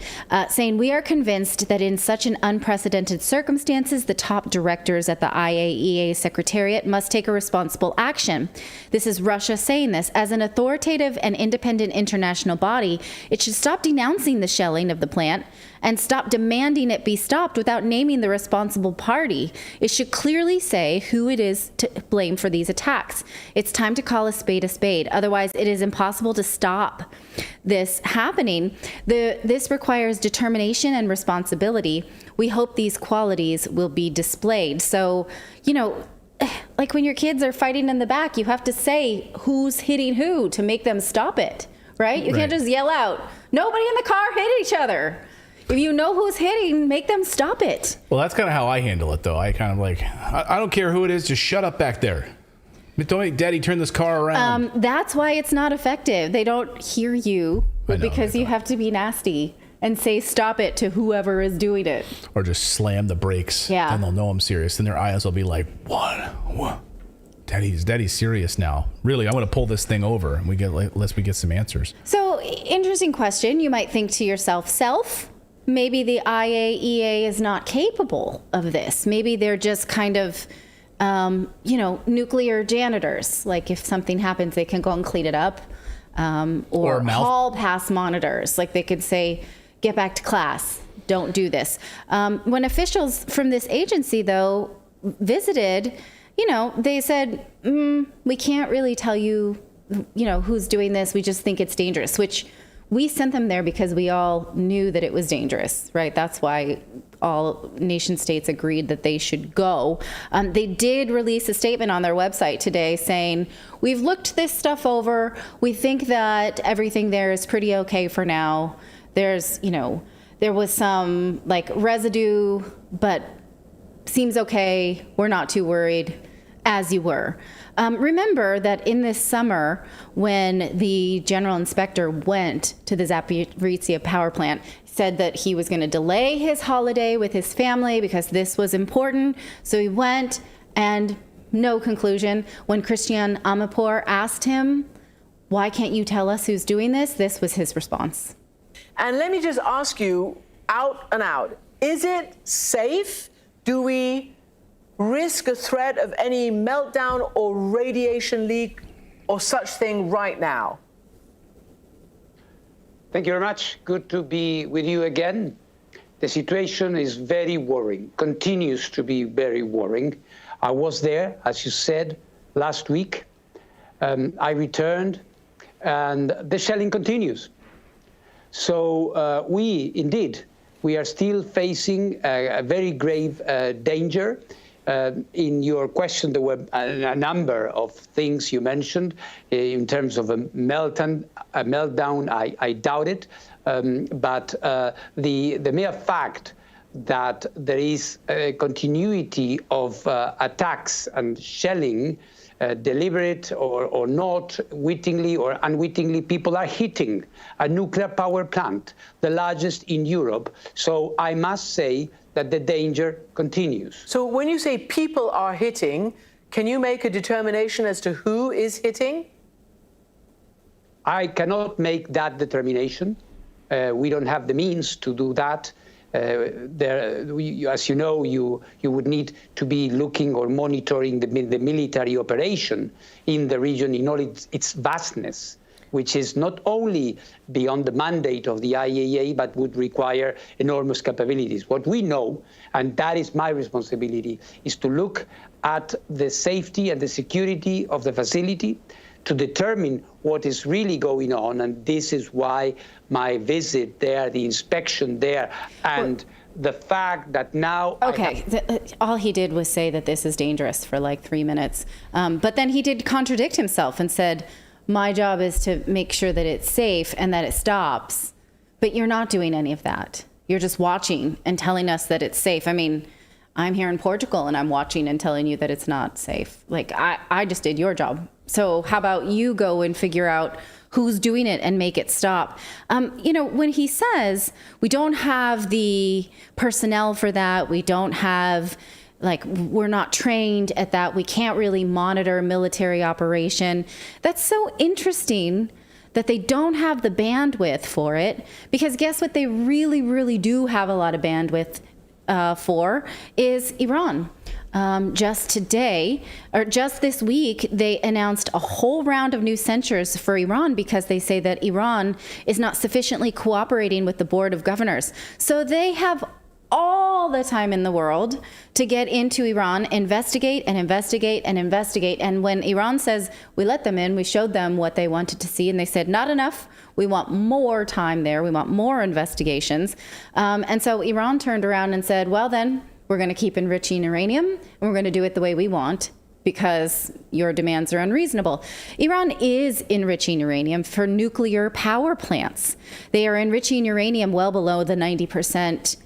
saying, we are convinced that in such an unprecedented circumstances, the top directors at the IAEA Secretariat must take a responsible action. This is Russia saying this. As an authoritative and independent international body, it should stop denouncing the shelling of the plant and stop demanding it be stopped without naming the responsible party. It should clearly say who it is to blame for these attacks. It's time to call a spade a spade. Otherwise, it is impossible to stop this happening. This requires determination and responsibility. We hope these qualities will be displayed. So, like when your kids are fighting in the back, you have to say who's hitting who to make them stop it, right? You can't just yell out, nobody in the car hit each other. If you know who's hitting, make them stop it. Well, that's kind of how I handle it, though. I kind of I don't care who it is, just shut up back there. Don't make Daddy turn this car around. That's why it's not effective. They don't hear you because you have to be nasty and say stop it to whoever is doing it. Or just slam the brakes. Yeah. Then they'll know I'm serious. Then their eyes will be like, what? Daddy's serious now. Really, I'm going to pull this thing over and unless we get some answers. So, interesting question. You might think to yourself, maybe the IAEA is not capable of this. Maybe they're just kind of, nuclear janitors. Like if something happens, they can go and clean it up. Or hall pass monitors. Like they could say, get back to class. Don't do this. When officials from this agency, though, visited, they said, we can't really tell you, who's doing this. We just think it's dangerous, which we sent them there because we all knew that it was dangerous, right? That's why all nation states agreed that they should go. They did release a statement on their website today saying, we've looked this stuff over. We think that everything there is pretty okay for now. There's, there was some residue, but seems okay. We're not too worried, as you were. Remember that in this summer, when the general inspector went to the Zaporizhia power plant, said that he was going to delay his holiday with his family because this was important. So he went, and no conclusion. When Christian Amanpour asked him, why can't you tell us who's doing this? This was his response. And let me just ask you, out and out, is it safe? Do we risk a threat of any meltdown or radiation leak or such thing right now? Thank you very much. Good to be with you again. The situation is very worrying, continues to be very worrying. I was there, as you said, last week. I returned, and the shelling continues. So we are still facing a very grave danger. In your question, there were a number of things you mentioned in terms of a meltdown. I doubt it, but the mere fact that there is a continuity of attacks and shelling, deliberate or not, wittingly or unwittingly, people are hitting a nuclear power plant, the largest in Europe. So I must say that the danger continues. So when you say people are hitting, Can you make a determination as to who is hitting? I cannot make that determination. We don't have the means to do that. As you know, you would need to be looking or monitoring the military operation in the region in all its vastness, which is not only beyond the mandate of the IAEA, but would require enormous capabilities. What we know, and that is my responsibility, is to look at the safety and the security of the facility, to determine what is really going on. And this is why my visit there, the inspection there, and the fact that now... Okay, all he did was say that this is dangerous for like 3 minutes. But then he did contradict himself and said, my job is to make sure that it's safe and that it stops. But you're not doing any of that. You're just watching and telling us that it's safe. I mean, I'm here in Portugal and I'm watching and telling you that it's not safe. Like, I just did your job. So how about you go and figure out who's doing it and make it stop? When he says we don't have the personnel for that, we don't have, we're not trained at that, we can't really monitor military operation. That's so interesting that they don't have the bandwidth for it, because guess what they really, really do have a lot of bandwidth for is Iran. Just today, or just this week, they announced a whole round of new censures for Iran because they say that Iran is not sufficiently cooperating with the Board of Governors. So they have all the time in the world to get into Iran, investigate and investigate and investigate. And when Iran says, we let them in, we showed them what they wanted to see, and they said, not enough. We want more time there. We want more investigations. And so Iran turned around and said, well, then we're going to keep enriching uranium, and we're going to do it the way we want because your demands are unreasonable. Iran is enriching uranium for nuclear power plants. They are enriching uranium well below the 90%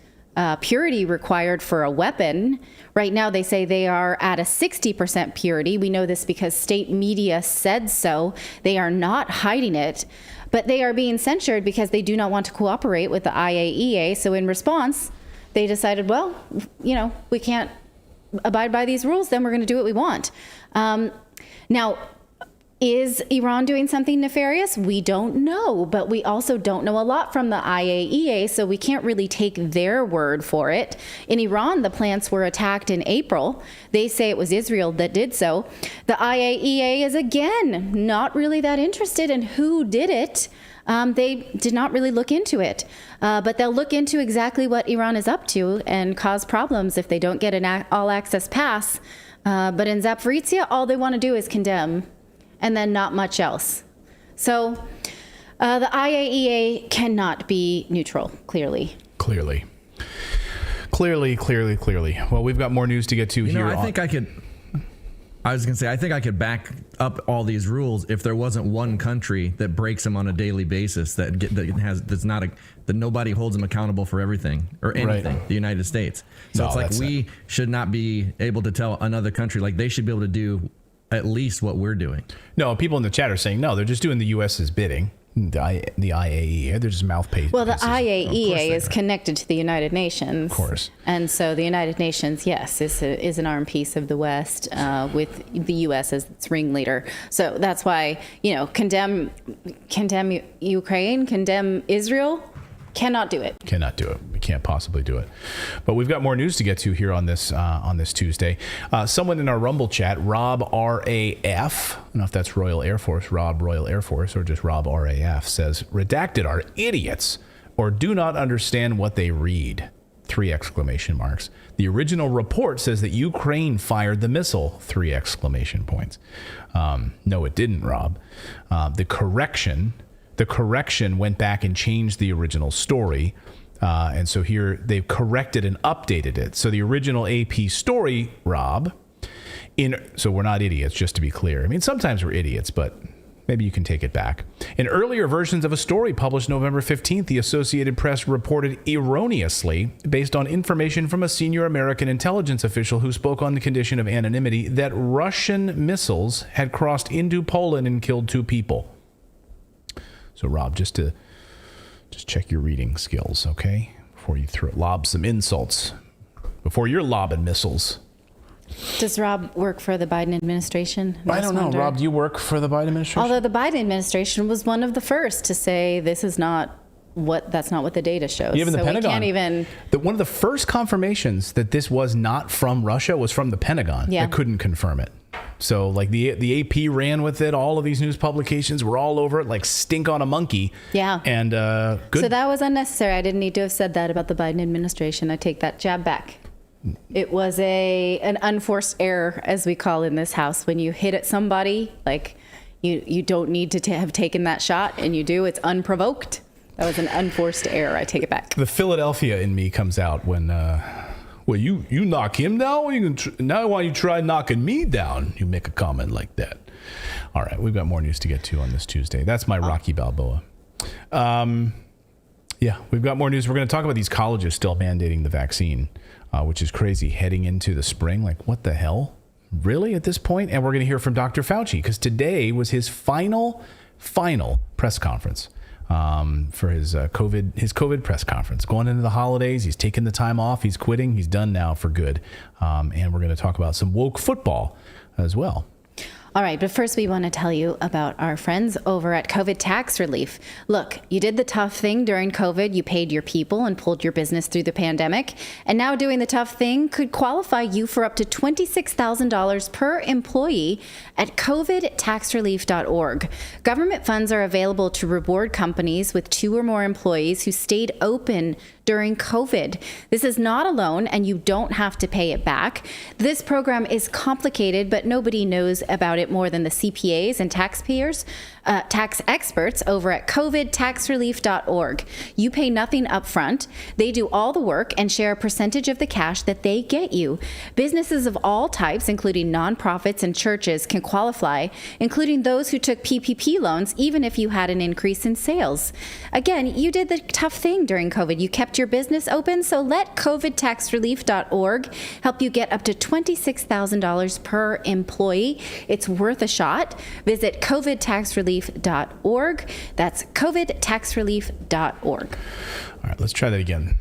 purity required for a weapon. Right now, they say they are at a 60% purity. We know this because state media said so. They are not hiding it, but they are being censured because they do not want to cooperate with the IAEA. So in response, they decided, well, we can't abide by these rules, then we're going to do what we want. Now, is Iran doing something nefarious? We don't know, but we also don't know a lot from the IAEA, so we can't really take their word for it. In Iran, the plants were attacked in April. They say it was Israel that did so. The IAEA is, again, not really that interested in who did it. They did not really look into it, but they'll look into exactly what Iran is up to and cause problems if they don't get an all-access pass. But in Zaporizhia, all they want to do is condemn, and then not much else. So the IAEA cannot be neutral, clearly. Clearly. Well, we've got more news to get to here. I think I could back up all these rules if there wasn't one country that breaks them on a daily basis that nobody holds them accountable for everything or anything. Right. The United States. So it's like we should not be able to tell another country, like they should be able to do at least what we're doing. No, people in the chat are saying no, they're just doing the U.S.'s bidding. The IAEA, they're just mouth pieces. Well, the IAEA is connected to the United Nations. Of course. And so the United Nations, yes, is an armed piece of the West with the U.S. as its ringleader. So that's why, condemn Ukraine, condemn Israel. Cannot do it. We can't possibly do it. But we've got more news to get to here on this Tuesday. Someone in our Rumble chat, Rob RAF, I don't know if that's Royal Air Force, Rob Royal Air Force, or just Rob RAF, says, Redacted are idiots or do not understand what they read. 3 exclamation marks. The original report says that Ukraine fired the missile. 3 exclamation points. No, it didn't, Rob. The correction went back and changed the original story. And so here they've corrected and updated it. So the original AP story, Rob, so we're not idiots, just to be clear. I mean, sometimes we're idiots, but maybe you can take it back. In earlier versions of a story published November 15th, the Associated Press reported erroneously, based on information from a senior American intelligence official who spoke on the condition of anonymity, that Russian missiles had crossed into Poland and killed 2 people. So, Rob, just check your reading skills, okay? Before you lob some insults. Before you're lobbing missiles Does Rob work for the Biden administration? I don't know. Rob, do you work for the Biden administration? Although the Biden administration was one of the first to say that's not what the data shows. Even the Pentagon. We can't even. One of the first confirmations that this was not from Russia was from the Pentagon. Yeah. That couldn't confirm it. So like the AP ran with it. All of these news publications were all over it, like stink on a monkey. Yeah. And good. So that was unnecessary. I didn't need to have said that about the Biden administration. I take that jab back. It was an unforced error, as we call in this house. When you hit at somebody, like you don't need to have taken that shot, and you do. It's unprovoked. That was an unforced error. I take it back. The Philadelphia in me comes out when, well, you knock him down. Now why you try knocking me down? You make a comment like that. All right, we've got more news to get to on this Tuesday. That's my Rocky Balboa. Yeah, we've got more news. We're going to talk about these colleges still mandating the vaccine, which is crazy heading into the spring. Like, what the hell? Really at this point? And we're going to hear from Dr. Fauci because today was his final press conference for his COVID press conference. Going into the holidays, he's taking the time off. He's quitting. He's done now for good. And we're going to talk about some woke football as well. All right, but first we want to tell you about our friends over at COVID Tax Relief. Look, you did the tough thing during COVID. You paid your people and pulled your business through the pandemic. And now doing the tough thing could qualify you for up to $26,000 per employee at covidtaxrelief.org. Government funds are available to reward companies with 2 or more employees who stayed open during COVID. This is not a loan, and you don't have to pay it back. This program is complicated, but nobody knows about it more than the CPAs and taxpayers, tax experts over at covidtaxrelief.org. You pay nothing upfront. They do all the work and share a percentage of the cash that they get you. Businesses of all types, including nonprofits and churches, can qualify, including those who took PPP loans, even if you had an increase in sales. Again, you did the tough thing during COVID. You kept your business open, so let covidtaxrelief.org help you get up to $26,000 per employee. It's worth a shot. Visit covidtaxrelief.org. That's covidtaxrelief.org. All right, let's try that again.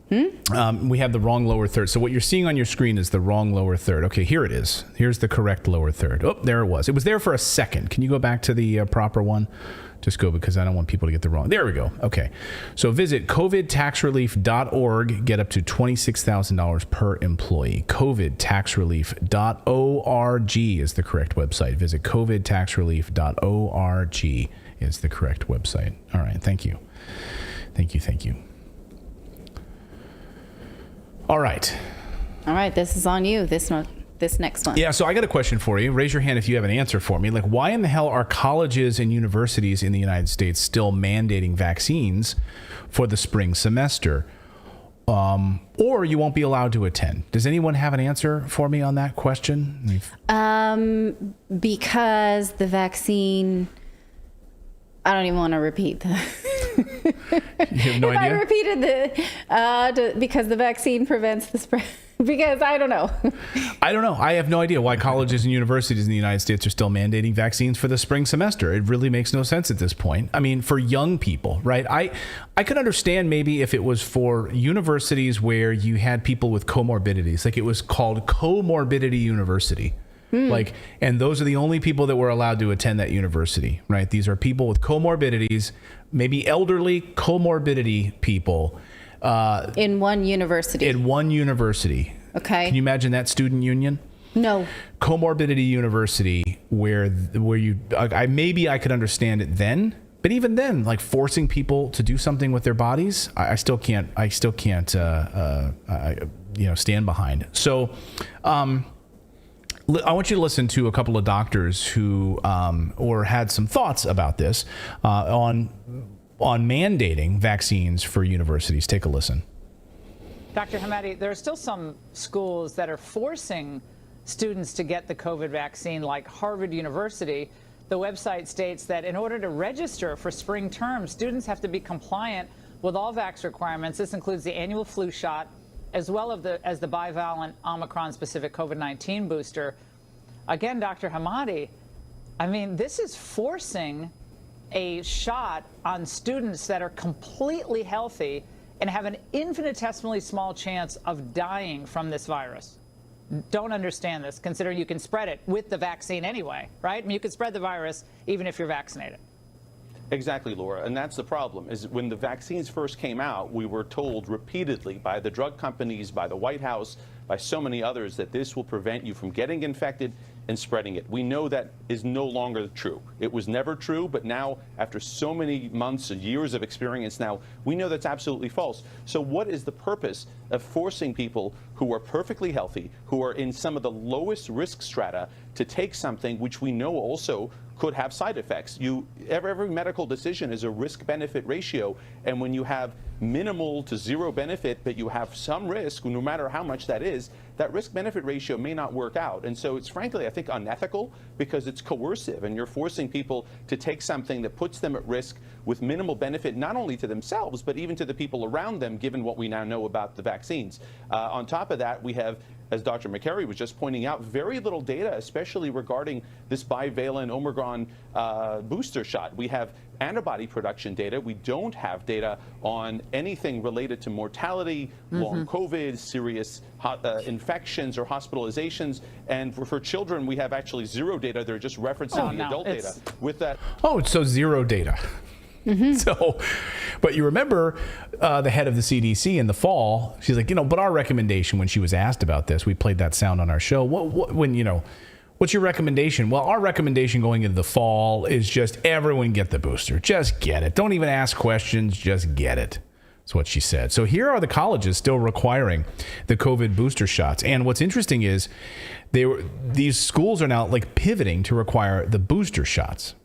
We have the wrong lower third. So what you're seeing on your screen is the wrong lower third. Okay, here it is. Here's the correct lower third. Oh, there it was. It was there for a second. Can you go back to the proper one? Just go because I don't want people to get the wrong. There we go. Okay. So visit covidtaxrelief.org. Get up to $26,000 per employee. covidtaxrelief.org is the correct website. Visit covidtaxrelief.org is the correct website. All right. Thank you. Thank you. All right. This is on you. This next one. Yeah, so I got a question for you. Raise your hand if you have an answer for me. Like, why in the hell are colleges and universities in the United States still mandating vaccines for the spring semester? Or you won't be allowed to attend. Does anyone have an answer for me on that question? Because the vaccine... I don't even want to repeat that. You have no idea? I repeated because the vaccine prevents the spread. Because I don't know. I have no idea why colleges and universities in the United States are still mandating vaccines for the spring semester. It really makes no sense at this point. I mean, for young people, right? I could understand maybe if it was for universities where you had people with comorbidities, like it was called Comorbidity University. Like, and those are the only people that were allowed to attend that university, right? These are people with comorbidities, maybe elderly comorbidity people. In one university. Okay. Can you imagine that student union? No. Comorbidity university where you, I could understand it then, but even then, like forcing people to do something with their bodies, I still can't, stand behind. So, I want you to listen to a couple of doctors who had some thoughts about this on mandating vaccines for universities. Take a listen. Dr. Hamadi, there are still some schools that are forcing students to get the COVID vaccine, like Harvard University. The website states that in order to register for spring term, students have to be compliant with all vax requirements. This includes the annual flu shot, as well as the bivalent Omicron-specific COVID-19 booster. Again, Dr. Hamadi, I mean, this is forcing a shot on students that are completely healthy and have an infinitesimally small chance of dying from this virus. don't understand this, considering you can spread it with the vaccine anyway, right? I mean, you can spread the virus even if you're vaccinated. Exactly, Laura, and that's the problem, is when the vaccines first came out, we were told repeatedly by the drug companies, by the White House, by so many others, that this will prevent you from getting infected and spreading it. We know that is no longer true. It was never true, but now, after so many months and years of experience now, we know that's absolutely false. So what is the purpose of forcing people who are perfectly healthy, who are in some of the lowest risk strata, to take something which we know also could have side effects? Every medical decision is a risk-benefit ratio, and when you have minimal to zero benefit, but you have some risk, no matter how much that is, that risk-benefit ratio may not work out. And so it's frankly, I think, unethical, because it's coercive, and you're forcing people to take something that puts them at risk with minimal benefit, not only to themselves, but even to the people around them, given what we now know about the vaccines. On top of that, we have, as Dr. McCary was just pointing out, very little data, especially regarding this bivalent Omicron booster shot. We have antibody production data. We don't have data on anything related to mortality, long COVID, serious infections or hospitalizations. And for children, we have actually zero data. They're just referencing the adult data. With that. Oh, so zero data. So, but you remember the head of the CDC in the fall, she's like, but our recommendation, when she was asked about this, we played that sound on our show. What's your recommendation? Well, our recommendation going into the fall is just everyone get the booster. Just get it. Don't even ask questions. Just get it. That's what she said. So here are the colleges still requiring the COVID booster shots. And what's interesting is these schools are now like pivoting to require the booster shots.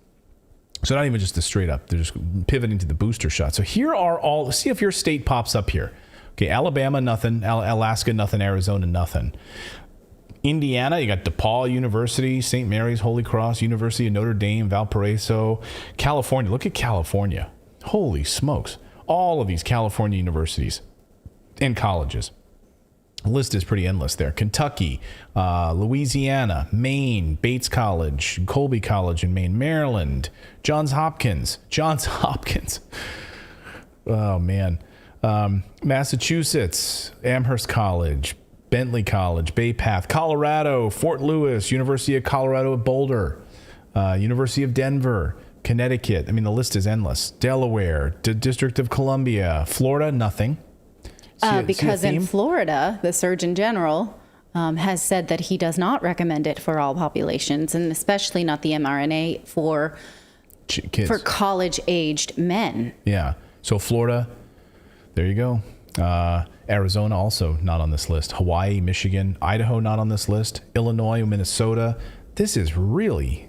So not even just the straight up, they're just pivoting to the booster shot. So here are all, see if your state pops up here. Okay, Alabama, nothing. Alaska, nothing. Arizona, nothing. Indiana, you got DePaul University, St. Mary's, Holy Cross, University of Notre Dame, Valparaiso. California, look at California. Holy smokes. All of these California universities and colleges. The list is pretty endless there. Kentucky, Louisiana, Maine, Bates College, Colby College in Maine, Maryland, Johns Hopkins. Oh, man. Massachusetts, Amherst College, Bentley College, Bay Path, Colorado, Fort Lewis, University of Colorado at Boulder, University of Denver, Connecticut. I mean, the list is endless. Delaware, District of Columbia, Florida, nothing. Because in Florida, the Surgeon General has said that he does not recommend it for all populations, and especially not the mRNA for kids, for college-aged men. Yeah. So Florida, there you go. Arizona also not on this list. Hawaii, Michigan, Idaho not on this list. Illinois, Minnesota. This is really,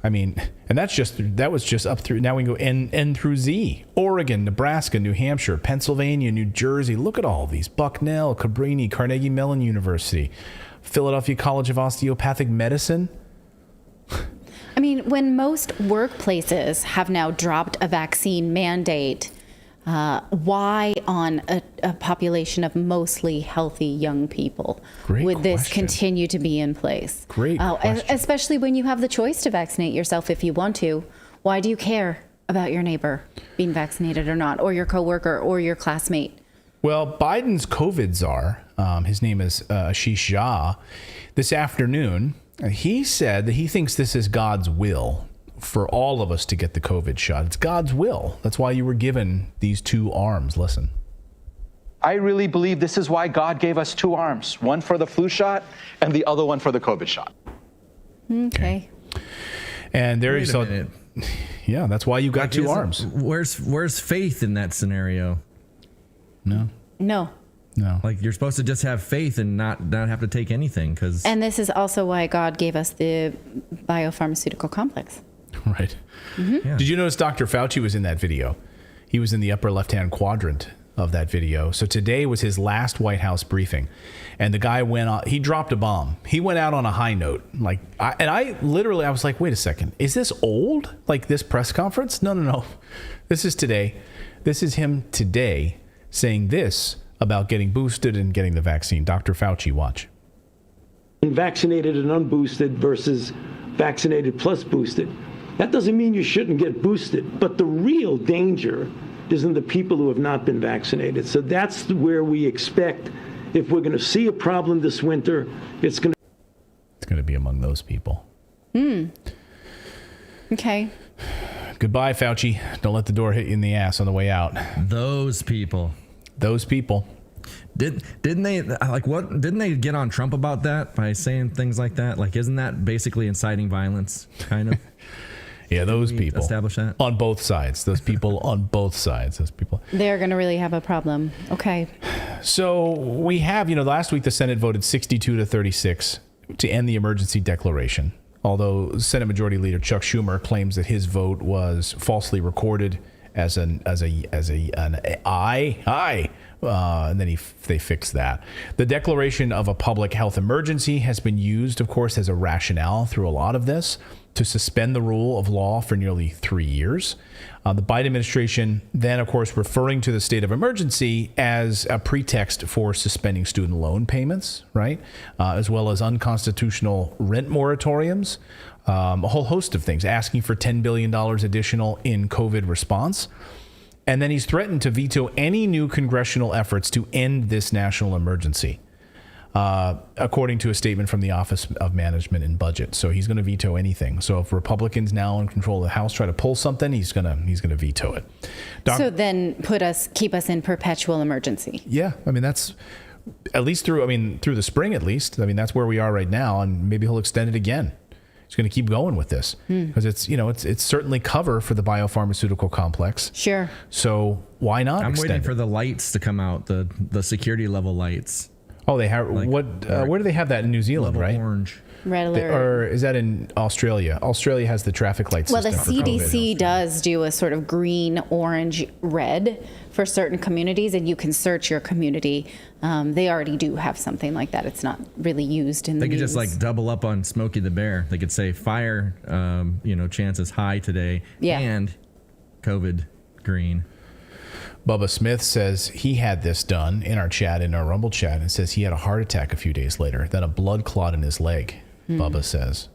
I mean, and that was just up through, now we can go N through Z. Oregon, Nebraska, New Hampshire, Pennsylvania, New Jersey. Look at all these. Bucknell, Cabrini, Carnegie Mellon University, Philadelphia College of Osteopathic Medicine. I mean, when most workplaces have now dropped a vaccine mandate, why on a population of mostly healthy young people would this continue to be in place? Great question. Especially when you have the choice to vaccinate yourself if you want to. Why do you care about your neighbor being vaccinated or not, or your coworker or your classmate? Well, Biden's COVID czar, his name is Ashish Jha, this afternoon, he said that he thinks this is God's will for all of us to get the COVID shot. It's God's will. That's why you were given these two arms. Listen. I really believe this is why God gave us two arms, one for the flu shot and the other one for the COVID shot. Okay. And there you saw. Yeah, that's why you got two arms. Where's faith in that scenario? No. Like, you're supposed to just have faith and not have to take anything. And this is also why God gave us the biopharmaceutical complex. Right. Mm-hmm. Yeah. Did you notice Dr. Fauci was in that video? He was in the upper left-hand quadrant of that video. So today was his last White House briefing. And the guy went on, he dropped a bomb. He went out on a high note. I was like, wait a second. Is this old? Like this press conference? No. This is today. This is him today saying this about getting boosted and getting the vaccine. Dr. Fauci, watch. Vaccinated and unboosted versus vaccinated plus boosted. That doesn't mean you shouldn't get boosted, but the real danger is in the people who have not been vaccinated. So that's where we expect If we're going to see a problem this winter, it's going to be among those people. Okay. Goodbye, Fauci. Don't let the door hit you in the ass on the way out. Those people. Didn't they get on Trump about that by saying things like that? Like, isn't that basically inciting violence, kind of? Yeah, those people. Establish that? On both sides. Those people on both sides. Those people. They're going to really have a problem. Okay. So we have, last week the Senate voted 62 to 36 to end the emergency declaration. Although Senate Majority Leader Chuck Schumer claims that his vote was falsely recorded as an aye. And then they fixed that. The declaration of a public health emergency has been used, of course, as a rationale through a lot of this to suspend the rule of law for nearly 3 years. The Biden administration then, of course, referring to the state of emergency as a pretext for suspending student loan payments, right? As well as unconstitutional rent moratoriums, a whole host of things, asking for $10 billion additional in COVID response. And then he's threatened to veto any new congressional efforts to end this national emergency, according to a statement from the Office of Management and Budget. So he's going to veto anything. So if Republicans now in control of the House try to pull something, he's going to veto it. So then keep us in perpetual emergency. Yeah, I mean that's at least through the spring at least. I mean that's where we are right now, and maybe he'll extend it again. He's going to keep going with this because it's certainly cover for the biopharmaceutical complex. Sure. So why not? I'm waiting for the lights to come out, the security level lights. Oh, they have where do they have that in New Zealand? Right, orange, red alert, or is that in Australia? Australia has the traffic light system. Well, the CDC does do a sort of green, orange, red for certain communities, and you can search your community. They already do have something like that. It's not really used in the news. They could just double up on Smokey the Bear. They could say fire, chances high today, and COVID green. Bubba Smith says he had this done in our chat, in our Rumble chat, and says he had a heart attack a few days later, then a blood clot in his leg. Bubba says.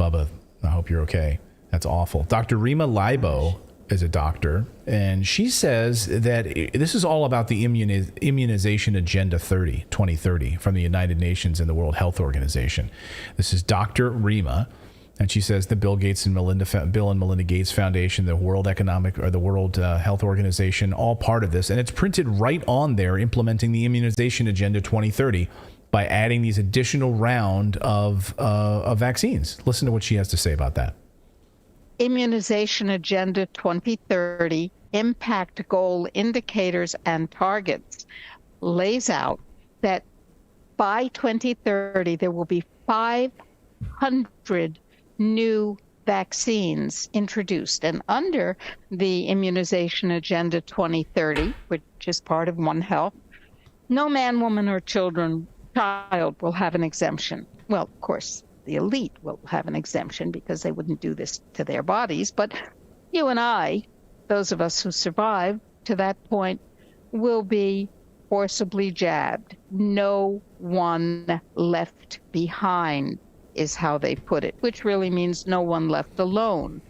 Bubba, I hope you're okay. That's awful. Dr. Rima Libo is a doctor, and she says that this is all about the immunization agenda 2030 from the United Nations and the World Health Organization. This is Dr. Rima. And she says the Bill and Melinda Gates Foundation, the World Health Organization, all part of this. And it's printed right on there, implementing the Immunization Agenda 2030 by adding these additional round of vaccines. Listen to what she has to say about that. Immunization Agenda 2030 impact goal indicators and targets lays out that by 2030 there will be 500 new vaccines introduced. And under the Immunization Agenda 2030, which is part of One Health, no man, woman, or child will have an exemption. Well, of course, the elite will have an exemption because they wouldn't do this to their bodies. But you and I, those of us who survive to that point, will be forcibly jabbed. No one left behind is how they put it, which really means no one left alone.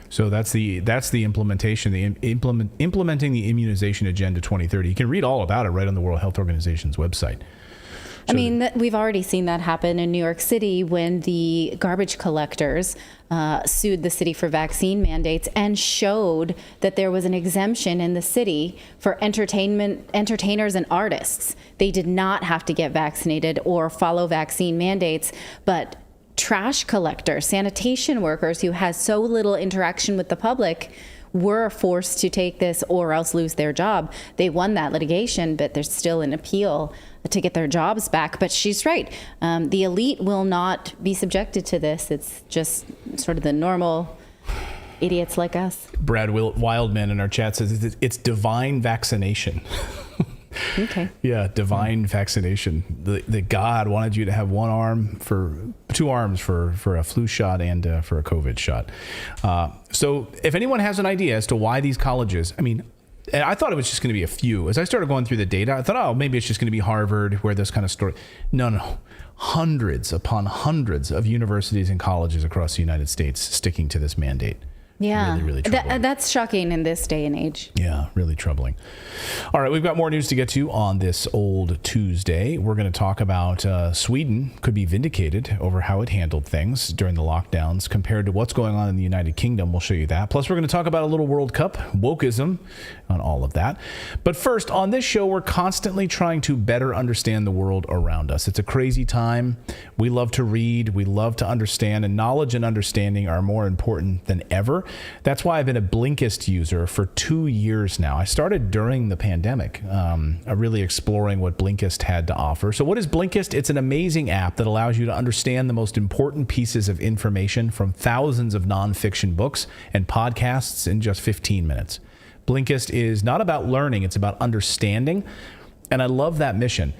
So that's the implementation, implementing the Immunization Agenda 2030. You can read all about it right on the World Health Organization's website. I mean, we've already seen that happen in New York City when the garbage collectors sued the city for vaccine mandates and showed that there was an exemption in the city for entertainers and artists. They did not have to get vaccinated or follow vaccine mandates, but trash collectors, sanitation workers who had so little interaction with the public were forced to take this or else lose their job. They won that litigation, but there's still an appeal to get their jobs back. But she's right. The elite will not be subjected to this. It's just sort of the normal idiots like us. Brad Wildman in our chat says it's divine vaccination. Okay. Yeah, divine vaccination. The God wanted you to have two arms for a flu shot and for a COVID shot. So if anyone has an idea as to why these colleges, and I thought it was just going to be a few. As I started going through the data, I thought, maybe it's just going to be Harvard, where this kind of story. No. Hundreds upon hundreds of universities and colleges across the United States sticking to this mandate. Yeah, Really, really troubling. That's shocking in this day and age. Yeah, really troubling. All right, we've got more news to get to on this old Tuesday. We're going to talk about Sweden could be vindicated over how it handled things during the lockdowns compared to what's going on in the United Kingdom. We'll show you that. Plus, we're going to talk about a little World Cup, wokeism, on all of that. But first, on this show, we're constantly trying to better understand the world around us. It's a crazy time. We love to read. We love to understand. And knowledge and understanding are more important than ever. That's why I've been a Blinkist user for 2 years now. I started during the pandemic, really exploring what Blinkist had to offer. So what is Blinkist? It's an amazing app that allows you to understand the most important pieces of information from thousands of nonfiction books and podcasts in just 15 minutes. Blinkist is not about learning, it's about understanding. And I love that mission.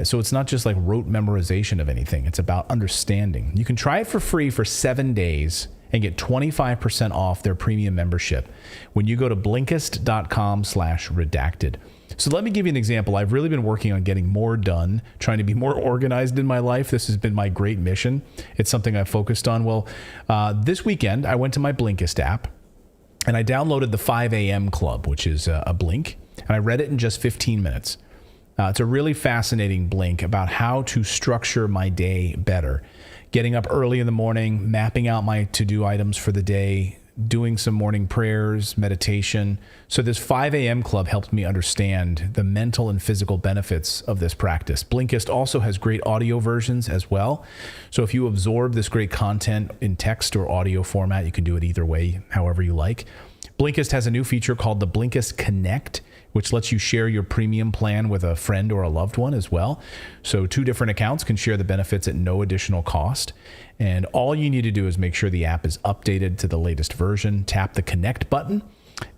So it's not just like rote memorization of anything. It's about understanding. You can try it for free for 7 days and get 25% off their premium membership when you go to Blinkist.com/redacted. So let me give you an example. I've really been working on getting more done, trying to be more organized in my life. This has been my great mission. It's something I've focused on. Well, this weekend, I went to my Blinkist app and I downloaded the 5 a.m. Club, which is a Blink, and I read it in just 15 minutes. It's a really fascinating Blink about how to structure my day better. Getting up early in the morning, mapping out my to-do items for the day, doing some morning prayers, meditation. So this 5 a.m. Club helped me understand the mental and physical benefits of this practice. Blinkist also has great audio versions as well. So if you absorb this great content in text or audio format, you can do it either way, however you like. Blinkist has a new feature called the Blinkist Connect, which lets you share your premium plan with a friend or a loved one as well. So 2 different accounts can share the benefits at no additional cost. And all you need to do is make sure the app is updated to the latest version, tap the Connect button,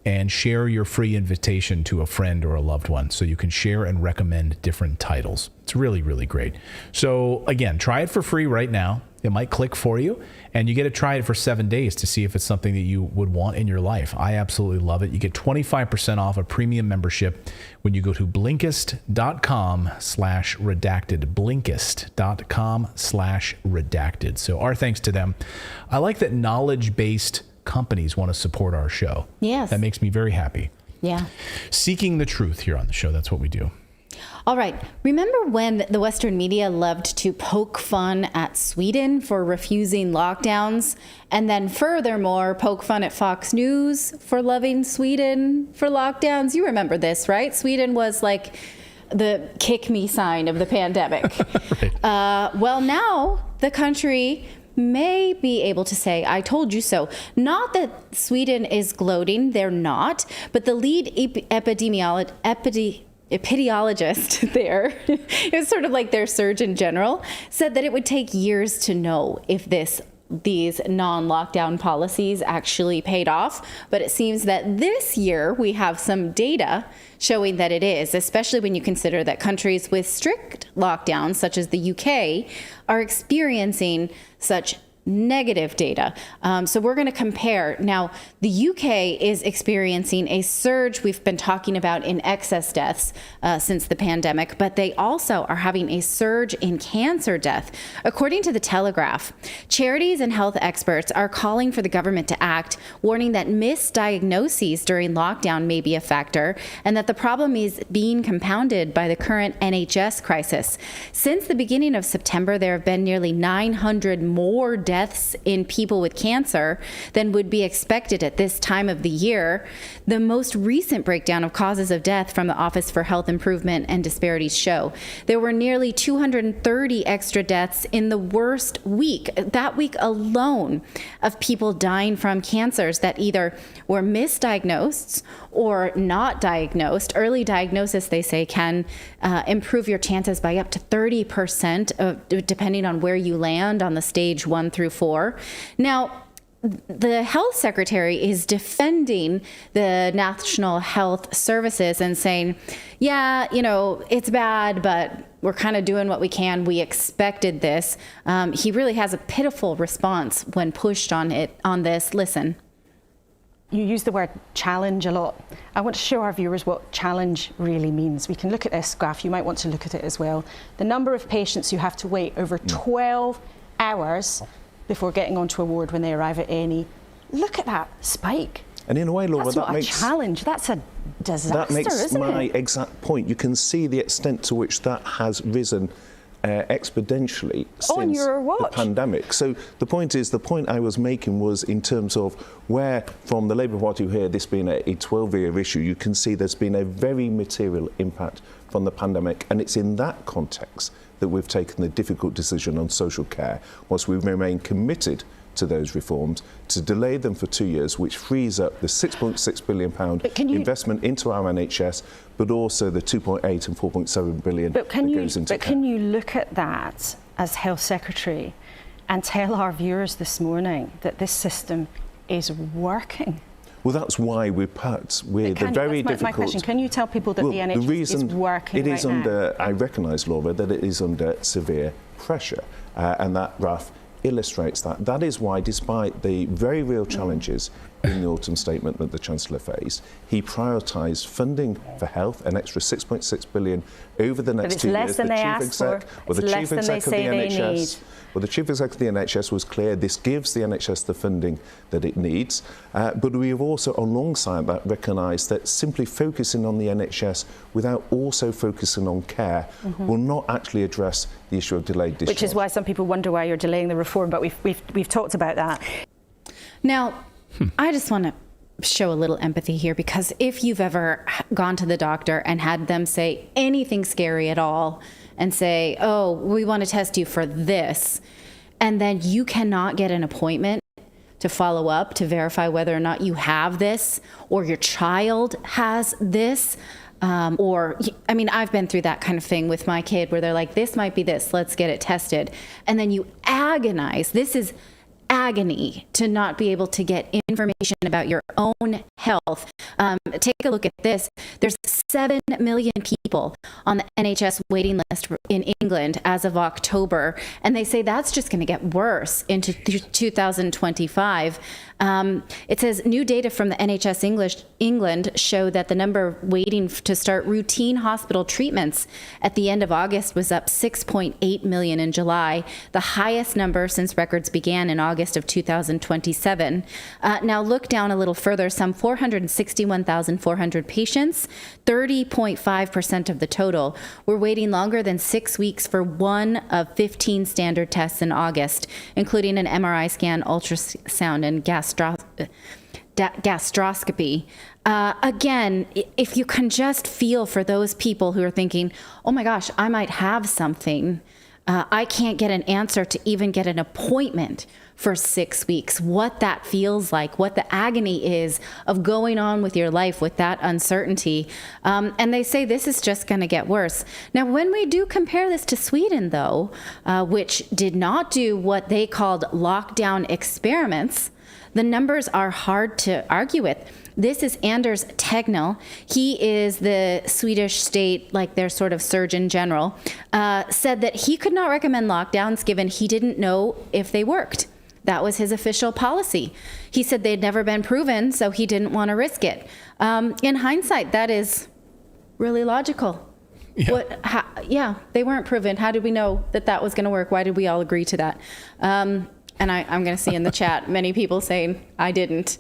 and share your free invitation to a friend or a loved one so you can share and recommend different titles. It's really, really great. So again, try it for free right now. It might click for you, and you get to try it for 7 days to see if it's something that you would want in your life. I absolutely love it. You get 25% off a premium membership when you go to Blinkist.com/redacted. Blinkist.com/redacted. So our thanks to them. I like that knowledge-based companies want to support our show. Yes. That makes me very happy. Yeah. Seeking the truth here on the show. That's what we do. All right. Remember when the Western media loved to poke fun at Sweden for refusing lockdowns, and then furthermore poke fun at Fox News for loving Sweden for lockdowns? You remember this, right? Sweden was like the kick me sign of the pandemic. Right. Well, now the country may be able to say, I told you so. Not that Sweden is gloating, they're not, but the lead epidemiologist there, it was sort of like their Surgeon General, said that it would take years to know if these non-lockdown policies actually paid off. But it seems that this year we have some data showing that it is, especially when you consider that countries with strict lockdowns, such as the UK, are experiencing such negative data. So we're going to compare. Now, the UK is experiencing a surge we've been talking about in excess deaths since the pandemic, but they also are having a surge in cancer death. According to The Telegraph, charities and health experts are calling for the government to act, warning that misdiagnoses during lockdown may be a factor, and that the problem is being compounded by the current NHS crisis. Since the beginning of September, there have been nearly 900 more deaths in people with cancer than would be expected at this time of the year. The most recent breakdown of causes of death from the Office for Health Improvement and Disparities show there were nearly 230 extra deaths in the worst week, that week alone, of people dying from cancers that either were misdiagnosed or not diagnosed. Early diagnosis, they say, can improve your chances by up to 30%, depending on where you land on the stage 1 through 4. Now, the health secretary is defending the National Health Services and saying, yeah, it's bad, but we're kind of doing what we can. We expected this. He really has a pitiful response when pushed on this. Listen. You use the word challenge a lot. I want to show our viewers what challenge really means. We can look at this graph. You might want to look at it as well. The number of patients who have to wait over 12 hours before getting onto a ward when they arrive at A&E. look at that spike. And in a way, Laura, that's that not makes a challenge. That's a disaster, that makes isn't my it? exact point. You can see the extent to which that has risen exponentially on since your the watch. pandemic. So the point I was making was in terms of where, from the Labour Party here, this being a 12-year issue, you can see there's been a very material impact from the pandemic, and it's in that context that we've taken the difficult decision on social care, whilst we remain committed to those reforms, to delay them for 2 years, which frees up the £6.6 billion investment into our NHS, but also the 2.8 and 4.7 billion that goes into care. Can you look at that as Health Secretary and tell our viewers this morning that this system is working? Well, that's why we're put with a very difficult... My question, can you tell people that the NHS is working right now? I recognise, Laura, that it is under severe pressure, and that RAF illustrates that. That is why, despite the very real challenges in the autumn statement that the Chancellor faced, he prioritised funding for health, an extra 6.6 billion over the next 2 years. But it's less than they asked for. It's less than they say they need. Well, the Chief Executive of the NHS was clear this gives the NHS the funding that it needs, but we have also, alongside that, recognised that simply focusing on the NHS without also focusing on care will not actually address the issue of delayed discharge. Which is why some people wonder why you're delaying the reform, but we've talked about that. Now, I just want to show a little empathy here, because if you've ever gone to the doctor and had them say anything scary at all and say, oh, we want to test you for this, and then you cannot get an appointment to follow up to verify whether or not you have this or your child has this, I've been through that kind of thing with my kid where they're like, this might be this, let's get it tested. And then you agonize. This is agony to not be able to get information about your own health. Take a look at this. There's 7 million people on the NHS waiting list in England as of October, and they say that's just going to get worse into 2025. It says new data from the NHS England show that the number waiting to start routine hospital treatments at the end of August was up 6.8 million in July, the highest number since records began in August of 2027. Now look down a little further, some 461,400 patients, 30.5% of the total, were waiting longer than 6 weeks for one of 15 standard tests in August, including an MRI scan, ultrasound, and gastroscopy. Again, if you can just feel for those people who are thinking, oh my gosh, I might have something. I can't get an answer to even get an appointment for 6 weeks, what that feels like, what the agony is of going on with your life with that uncertainty. And they say this is just going to get worse. Now, when we do compare this to Sweden, though, which did not do what they called lockdown experiments, the numbers are hard to argue with. This is Anders Tegnell. He is the Swedish state, like their sort of surgeon general, said that he could not recommend lockdowns given he didn't know if they worked. That was his official policy. He said they'd never been proven, so he didn't want to risk it. In hindsight, that is really logical. Yeah. They weren't proven. How did we know that that was going to work? Why did we all agree to that? And I'm going to see in the chat many people saying, I didn't.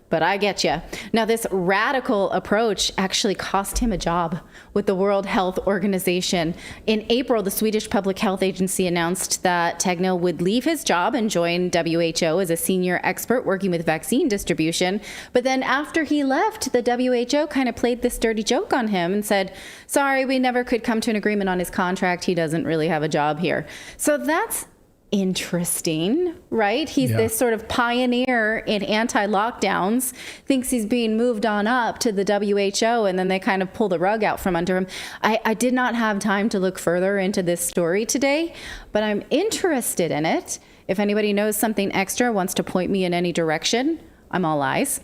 But I get you. Now, this radical approach actually cost him a job with the World Health Organization. In April, the Swedish Public Health Agency announced that Tegnell would leave his job and join WHO as a senior expert working with vaccine distribution. But then after he left, the WHO kind of played this dirty joke on him and said, sorry, we never could come to an agreement on his contract. He doesn't really have a job here. So that's interesting, right? He's this sort of pioneer in anti-lockdowns, thinks he's being moved on up to the WHO, and then they kind of pull the rug out from under him. I did not have time to look further into this story today, but I'm interested in it. If anybody knows something extra, wants to point me in any direction, I'm all eyes.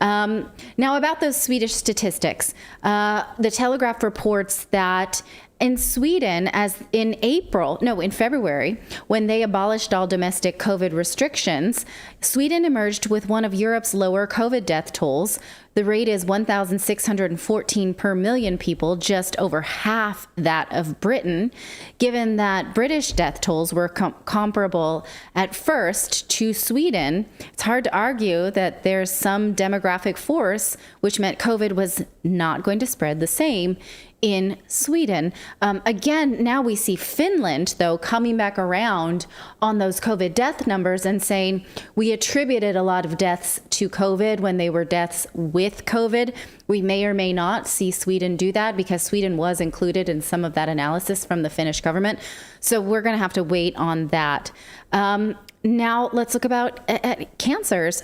Now, about those Swedish statistics, the Telegraph reports that In Sweden, in February, when they abolished all domestic COVID restrictions, Sweden emerged with one of Europe's lower COVID death tolls. The rate is 1,614 per million people, just over half that of Britain. Given that British death tolls were comparable at first to Sweden, it's hard to argue that there's some demographic force which meant COVID was not going to spread the same in Sweden. Again, now we see Finland, though, coming back around on those COVID death numbers and saying we attributed a lot of deaths to COVID when they were deaths with COVID. We may or may not see Sweden do that because Sweden was included in some of that analysis from the Finnish government. So we're going to have to wait on that. Now let's look at cancers,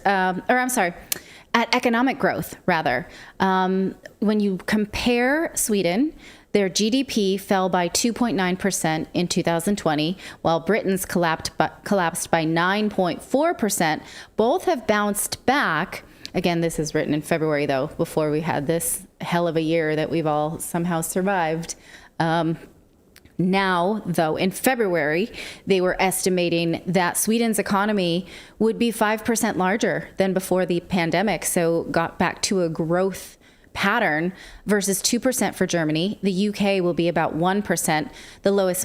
at economic growth, rather. When you compare Sweden, their GDP fell by 2.9% in 2020, while Britain's collapsed by 9.4%. Both have bounced back. Again, this is written in February, though, before we had this hell of a year that we've all somehow survived. Now, though, in February, they were estimating that Sweden's economy would be 5% larger than before the pandemic, so got back to a growth pattern versus 2% for Germany. The UK will be about 1%,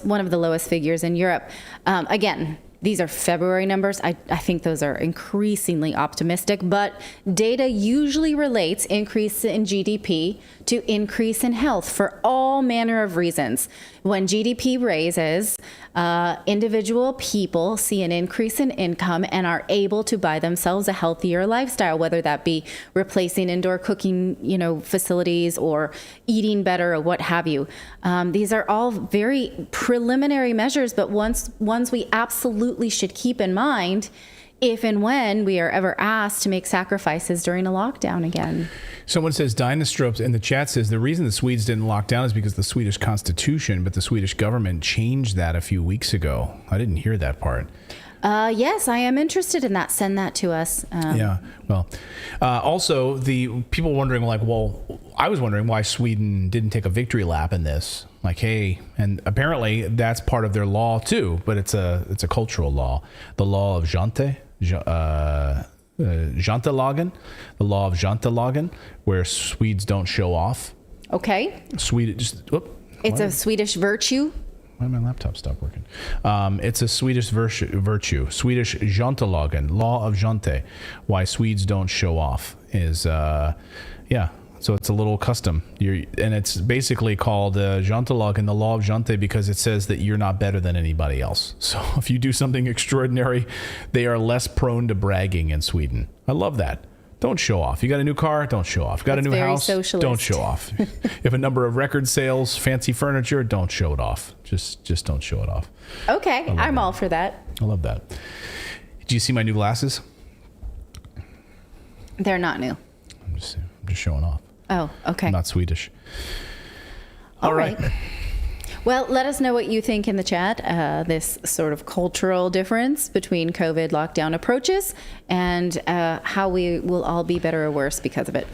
one of the lowest figures in Europe. Again, these are February numbers. I think those are increasingly optimistic, but data usually relates increase in GDP to increase in health for all manner of reasons. When GDP raises, individual people see an increase in income and are able to buy themselves a healthier lifestyle, whether that be replacing indoor cooking, facilities or eating better or what have you. These are all very preliminary measures, but ones we absolutely should keep in mind if and when we are ever asked to make sacrifices during a lockdown again. Someone says, Dynastrope in the chat says, the reason the Swedes didn't lock down is because of the Swedish constitution, but the Swedish government changed that a few weeks ago. I didn't hear that part. Yes, I am interested in that. Send that to us. Yeah. Well, also the people wondering I was wondering why Sweden didn't take a victory lap in this. Hey, and apparently that's part of their law too, but it's a cultural law. The law of Jantelagen, where Swedes don't show off. Okay. It's a Swedish virtue. Why my laptop stopped working? It's a Swedish virtue. Swedish Jantelagen, law of Jante. Why Swedes don't show off is, So it's a little custom. And it's basically called Jantelagen, the law of Jante, because it says that you're not better than anybody else. So if you do something extraordinary, they are less prone to bragging in Sweden. I love that. Don't show off. You got a new car? Don't show off. Got a new house? Socialist. Don't show off. You have a number of record sales, fancy furniture? Don't show it off. Just don't show it off. Okay, I'm all for that. I love that. Do you see my new glasses? They're not new. I'm just showing off. Oh, okay. I'm not Swedish. All right. Well, let us know what you think in the chat, this sort of cultural difference between COVID lockdown approaches and how we will all be better or worse because of it.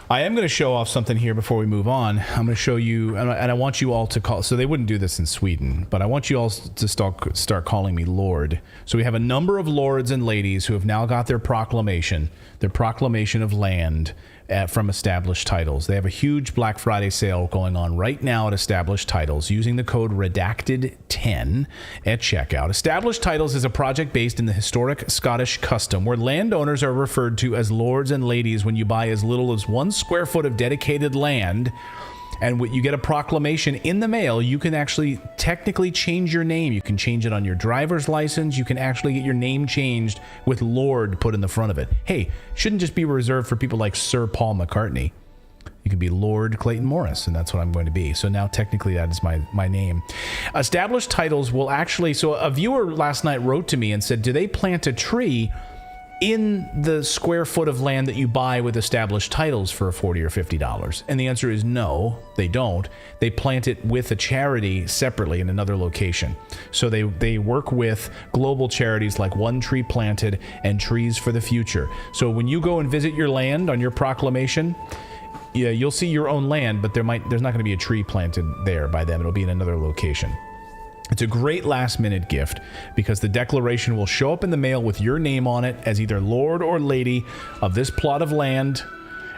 I am going to show off something here before we move on. I'm going to show you, and I want you all to call, so they wouldn't do this in Sweden, but I want you all to start calling me Lord. So we have a number of lords and ladies who have now got their proclamation of land from established titles. They have a huge Black Friday sale going on right now at established titles using the code Redacted.10 at checkout. Established titles is a project based in the historic Scottish custom where landowners are referred to as lords and ladies when you buy as little as 1 square foot of dedicated land. And when you get a proclamation in the mail, you can actually technically change your name. You can change it on your driver's license. You can actually get your name changed with Lord put in the front of it. Hey, shouldn't just be reserved for people like Sir Paul McCartney. You can be Lord Clayton Morris, and that's what I'm going to be. So now technically that is my name. Established titles will actually, so a viewer last night wrote to me and said, do they plant a tree in the square foot of land that you buy with established titles for $40 or $50? And the answer is no, they don't. They plant it with a charity separately in another location. So they work with global charities like One Tree Planted and Trees for the Future. So when you go and visit your land on your proclamation, yeah, you'll see your own land, but there's not going to be a tree planted there by them. It'll be in another location. It's a great last-minute gift because the declaration will show up in the mail with your name on it as either Lord or Lady of this plot of land,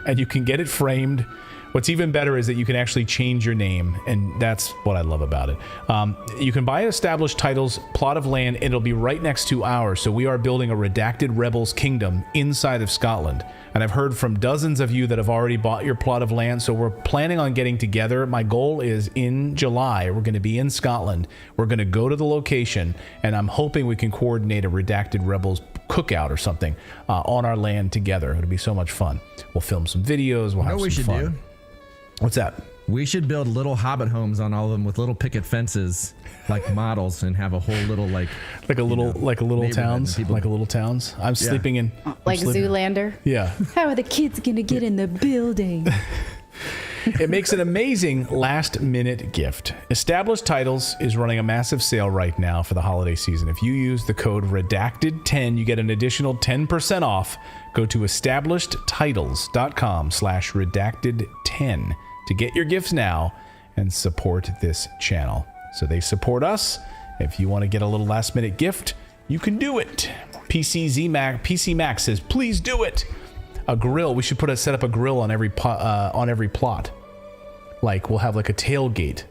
and you can get it framed. What's even better is that you can actually change your name, and that's what I love about it. You can buy established titles, plot of land, and it'll be right next to ours. So we are building a redacted rebels kingdom inside of Scotland. And I've heard from dozens of you that have already bought your plot of land, so we're planning on getting together. My goal is in July, we're going to be in Scotland. We're going to go to the location, and I'm hoping we can coordinate a redacted rebels cookout or something on our land together. It'll be so much fun. We'll film some videos. We'll have some fun. What's that? We should build little hobbit homes on all of them with little picket fences, like models, and have a whole little like a little towns, like a little towns. I'm sleeping in Zoolander. Yeah. How are the kids gonna get in the building? It makes an amazing last-minute gift. Established Titles is running a massive sale right now for the holiday season. If you use the code Redacted10, you get an additional 10% off. Go to establishedtitles.com/redacted10 to get your gifts now and support this channel. So they support us. If you want to get a little last-minute gift, you can do it. PC Max says, please do it. A grill. We should set up a grill on every plot. Like we'll have like a tailgate.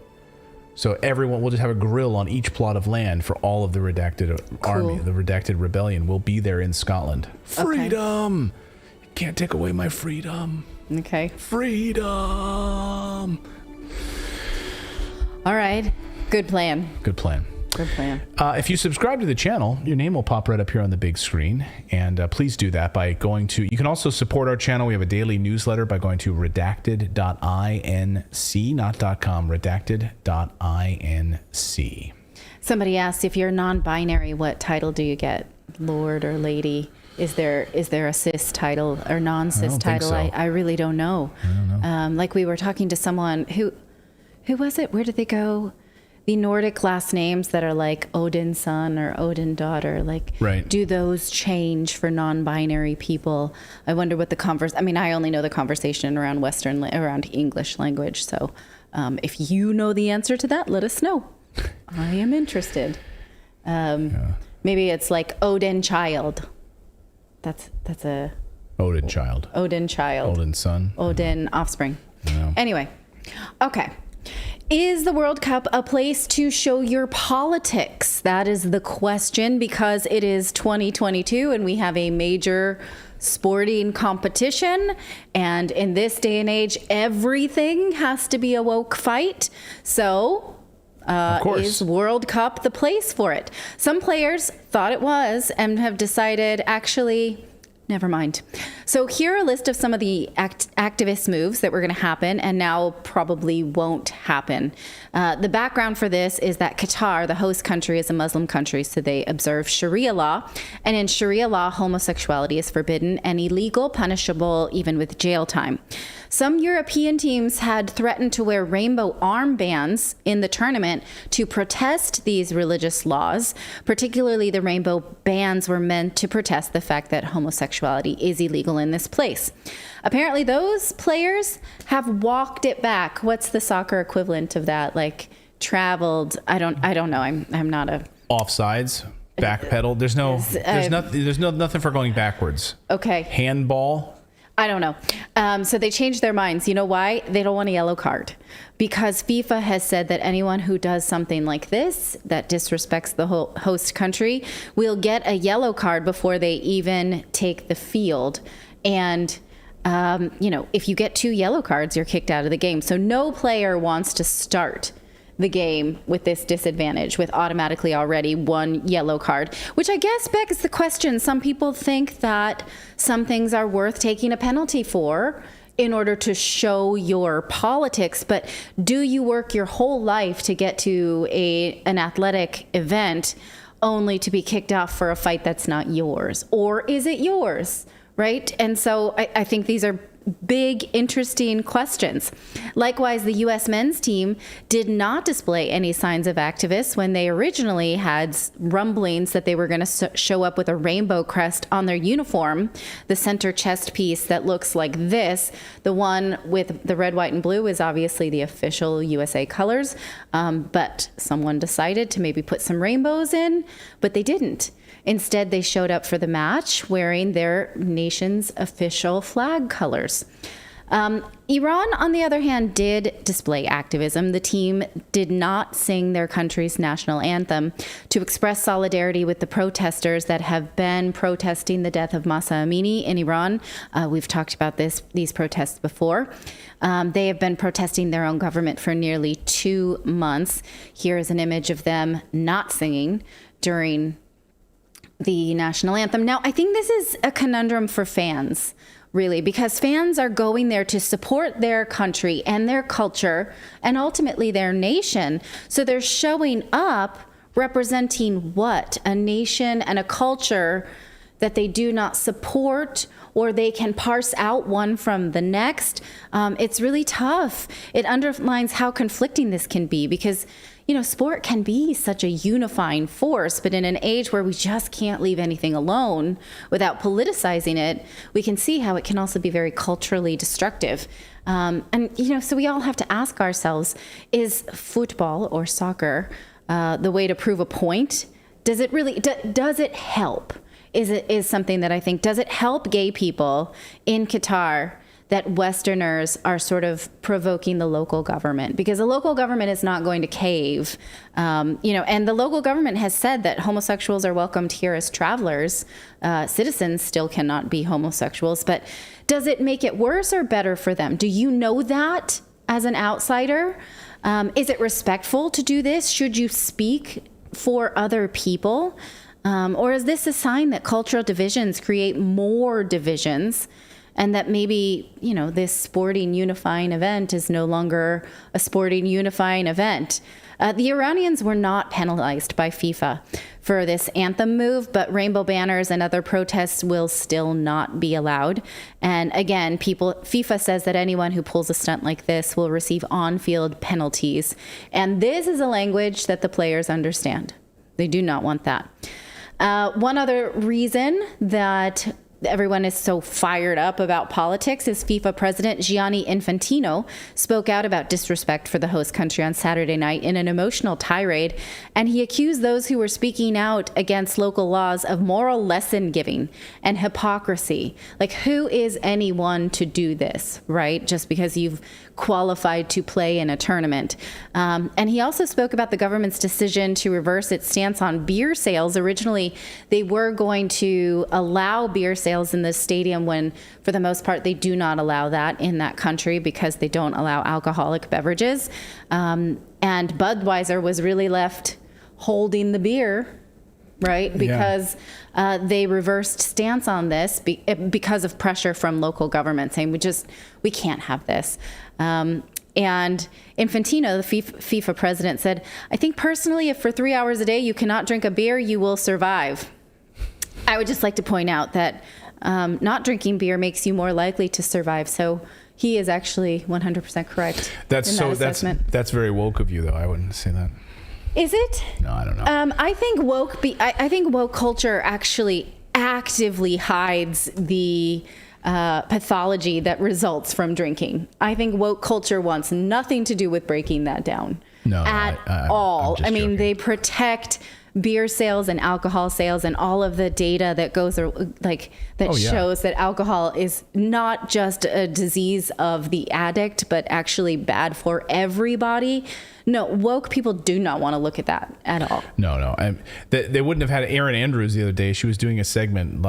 So we'll just have a grill on each plot of land for all of the redacted army, the redacted rebellion. We'll be there in Scotland. Freedom. You can't take away my freedom. Okay. Freedom. All right. Good plan. Good plan. Good plan. If you subscribe to the channel, your name will pop right up here on the big screen. And please do that by going to... You can also support our channel. We have a daily newsletter by going to redacted.inc, not .com, redacted.inc. Somebody asked, if you're non-binary, what title do you get? Lord or Lady? Is there a cis title or non-cis title? So. I really don't know. Like we were talking to someone who was it? Where did they go? The Nordic last names that are like Odin son or Odin daughter, like do those change for non-binary people? I wonder what I only know the conversation around around English language. So if you know the answer to that, let us know. I am interested. Maybe it's like Odin child. That's a Odin child. Odin child. Odin son. Odin offspring. No. Anyway, okay. Is the World Cup a place to show your politics? That is the question, because it is 2022 and we have a major sporting competition. And in this day and age, everything has to be a woke fight. So is World Cup the place for it? Some players thought it was and have decided, actually, never mind. So here are a list of some of the activist moves that were going to happen and now probably won't happen. The background for this is that Qatar, the host country, is a Muslim country, so they observe Sharia law. And in Sharia law, homosexuality is forbidden and illegal, punishable even with jail time. Some European teams had threatened to wear rainbow armbands in the tournament to protest these religious laws. Particularly, the rainbow bands were meant to protest the fact that homosexuality is illegal in this place. Apparently, those players have walked it back. What's the soccer equivalent of that? Like traveled? I don't know. I'm not a offsides. Backpedal. There's nothing for going backwards. Okay. Handball. I don't know. So they changed their minds. You know why? They don't want a yellow card. Because FIFA has said that anyone who does something like this, that disrespects the host country, will get a yellow card before they even take the field. And, if you get 2 yellow cards, you're kicked out of the game. So no player wants to start the game with this disadvantage, with automatically already 1 yellow card, which I guess begs the question. Some people think that some things are worth taking a penalty for in order to show your politics, but do you work your whole life to get to an athletic event only to be kicked off for a fight that's not yours? Or is it yours, right? And so I think these are big, interesting questions. Likewise, the U.S. men's team did not display any signs of activists when they originally had rumblings that they were going to show up with a rainbow crest on their uniform, the center chest piece that looks like this. The one with the red, white, and blue is obviously the official USA colors, but someone decided to maybe put some rainbows in, but they didn't. Instead, they showed up for the match wearing their nation's official flag colors. Iran, on the other hand, did display activism. The team did not sing their country's national anthem to express solidarity with the protesters that have been protesting the death of Mahsa Amini in Iran. We've talked about these protests before. They have been protesting their own government for nearly 2 months. Here is an image of them not singing during the national anthem. Now, I think this is a conundrum for fans, really, because fans are going there to support their country and their culture and ultimately their nation. So they're showing up representing what? A nation and a culture that they do not support, or they can parse out one from the next. It's really tough. It underlines how conflicting this can be because, you know, sport can be such a unifying force, but in an age where we just can't leave anything alone without politicizing it, we can see how it can also be very culturally destructive. And, you know, so we all have to ask ourselves, is football or soccer the way to prove a point? Does it really, does it help? Is something that I think, does it help gay people in Qatar that Westerners are sort of provoking the local government? Because the local government is not going to cave, you know, and the local government has said that homosexuals are welcomed here as travelers. Citizens still cannot be homosexuals, but does it make it worse or better for them? Do you know that as an outsider? Is it respectful to do this? Should you speak for other people? Or is this a sign that cultural divisions create more divisions and that maybe, you know, this sporting unifying event is no longer a sporting unifying event? The Iranians were not penalized by FIFA for this anthem move, but rainbow banners and other protests will still not be allowed. And again, FIFA says that anyone who pulls a stunt like this will receive on-field penalties. And this is a language that the players understand. They do not want that. One other reason that everyone is so fired up about politics is FIFA President Gianni Infantino spoke out about disrespect for the host country on Saturday night in an emotional tirade, and he accused those who were speaking out against local laws of moral lesson giving and hypocrisy. Like, who is anyone to do this, right? Just because you've qualified to play in a tournament. And he also spoke about the government's decision to reverse its stance on beer sales. Originally, they were going to allow beer sales in the stadium when, for the most part, they do not allow that in that country because they don't allow alcoholic beverages. And Budweiser was really left holding the beer, right? Because they reversed stance on this because of pressure from local government saying, we can't have this. And Infantino, the FIFA president, said, I think personally, if for 3 hours a day you cannot drink a beer, you will survive. I would just like to point out that not drinking beer makes you more likely to survive. So he is actually 100% correct. That's very woke of you, though. I wouldn't say that. Is it? No, I don't know. I think I think woke culture actually actively hides the pathology that results from drinking. I think woke culture wants nothing to do with breaking that down at all. I mean, they protect beer sales and alcohol sales and all of the data that goes shows that alcohol is not just a disease of the addict, but actually bad for everybody. No, woke people do not want to look at that at all. No. They wouldn't have had Erin Andrews the other day. She was doing a segment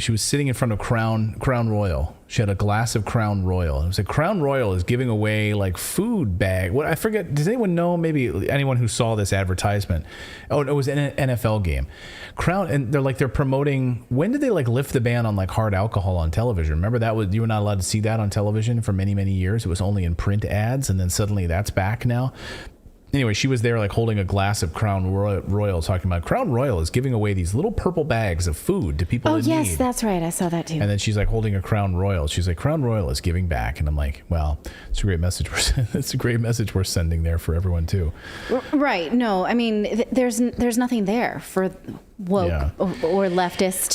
she was sitting in front of Crown Royal. She had a glass of Crown Royal. It was like Crown Royal is giving away like food bag. What I forget. Does anyone know? Maybe anyone who saw this advertisement. Oh, it was an NFL game. And they're promoting. When did they lift the ban on hard alcohol on television? Remember you were not allowed to see that on television for many, many years. It was only in print ads, and then suddenly that's back now. anyway, she was there like holding a glass of Crown Royal, talking about Crown Royal is giving away these little purple bags of food to people in need. Oh, yes, that's right. I saw that too. And then she's like holding a Crown Royal. She's like, Crown Royal is giving back. And I'm like, well, it's a great message. It's a great message we're sending there for everyone too. Right. No, I mean, there's nothing there for woke or leftists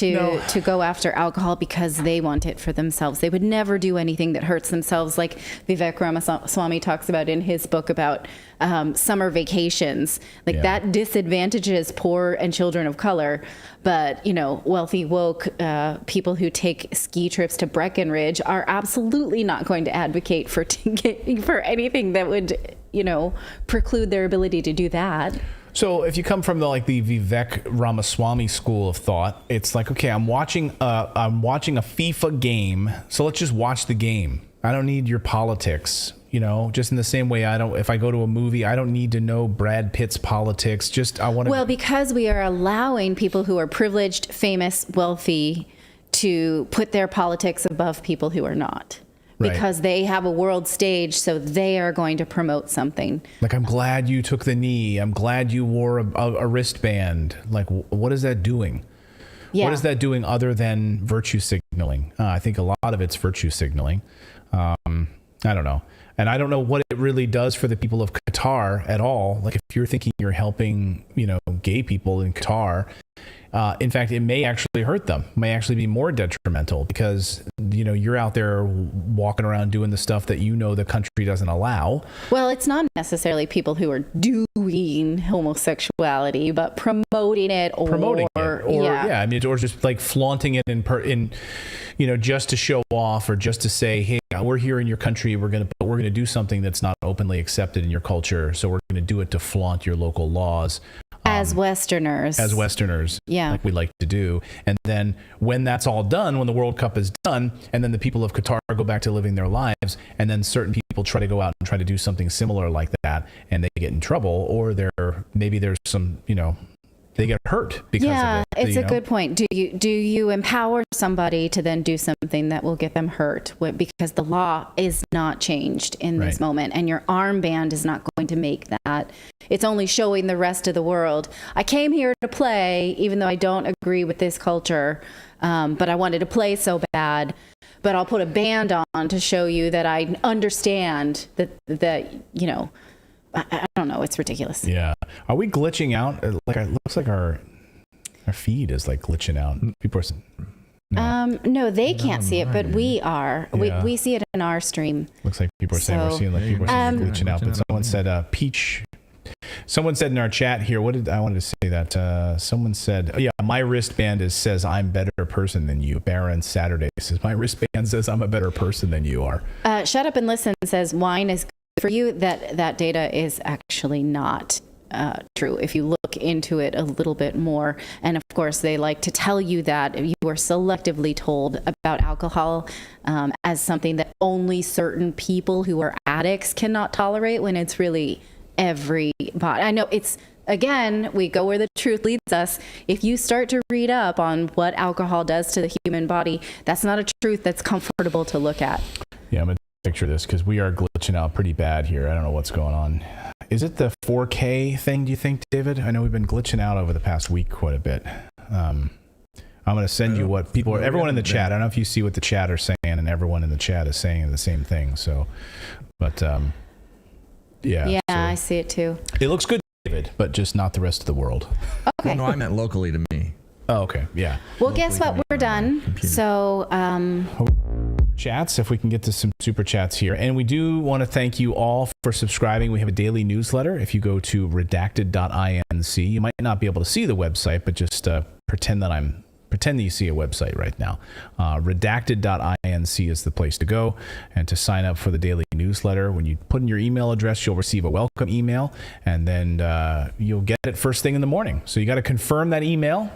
to go after alcohol because they want it for themselves. They would never do anything that hurts themselves, like Vivek Ramaswamy talks about in his book about summer vacations. Like that disadvantages poor and children of color, but wealthy woke people who take ski trips to Breckenridge are absolutely not going to advocate for anything that would preclude their ability to do that. So if you come from the Vivek Ramaswamy school of thought, it's like, okay, I'm watching a FIFA game, so let's just watch the game. I don't need your politics, just in the same way if I go to a movie, I don't need to know Brad Pitt's politics. Well, because we are allowing people who are privileged, famous, wealthy to put their politics above people who are not. Because they have a world stage, so they are going to promote something. Like, I'm glad you took the knee. I'm glad you wore a wristband. Like, what is that doing? Yeah. What is that doing other than virtue signaling? I think a lot of it's virtue signaling. I don't know. And I don't know what it really does for the people of Qatar at all. Like, if you're thinking you're helping, gay people in Qatar, in fact, it may actually hurt them, may actually be more detrimental because, you're out there walking around doing the stuff that the country doesn't allow. Well, it's not necessarily people who are doing homosexuality, but promoting it or just like flaunting it in just to show off or just to say, hey, we're here in your country. We're going to do something that's not openly accepted in your culture. So we're going to do it to flaunt your local laws. As Westerners, like we like to do. And then when that's all done, when the World Cup is done, and then the people of Qatar go back to living their lives, and then certain people try to go out and try to do something similar like that, and they get in trouble, or maybe there's some, they get hurt because of it. It's a good point. Do you empower somebody to then do something that will get them hurt? Because the law is not changed in this moment, and your armband is not going to make that. It's only showing the rest of the world, I came here to play, even though I don't agree with this culture, but I wanted to play so bad. But I'll put a band on to show you that I understand that I don't know. It's ridiculous. Yeah. Are we glitching out? Like, it looks like our feed is like glitching out. People are. No, they can't see it, but we are. Yeah. We see it in our stream. Looks like people are saying we're seeing glitching out. But someone said Peach. Someone said in our chat here. I wanted to say that someone said, my wristband says I'm a better person than you. Baron Saturday says my wristband says I'm a better person than you are. Shut Up and Listen says wine is for you. That data is actually not true if you look into it a little bit more. And of course, they like to tell you that you are selectively told about alcohol as something that only certain people who are addicts cannot tolerate, when it's really everybody. I know it's, again, we go where the truth leads us. If you start to read up on what alcohol does to the human body, that's not a truth that's comfortable to look at. Yeah, I'm going to picture this because we are glitching out pretty bad here. I don't know what's going on. Is it the 4K thing, do you think, David? I know we've been glitching out over the past week quite a bit. I'm going to send you what everyone in the chat, I don't know if you see what the chat are saying, and everyone in the chat is saying the same thing. So, but yeah, I see it too. It looks good, David, but just not the rest of the world. Okay. Well, no, I meant locally to me. Oh, okay. Yeah. Well, guess what? We're done. So, chats, if we can get to some super chats here. And we do want to thank you all for subscribing. We have a daily newsletter. If you go to redacted.inc, you might not be able to see the website, but just pretend that you see a website right now. Redacted.inc is the place to go and to sign up for the daily newsletter. When you put in your email address, you'll receive a welcome email, and then you'll get it first thing in the morning. So you got to confirm that email.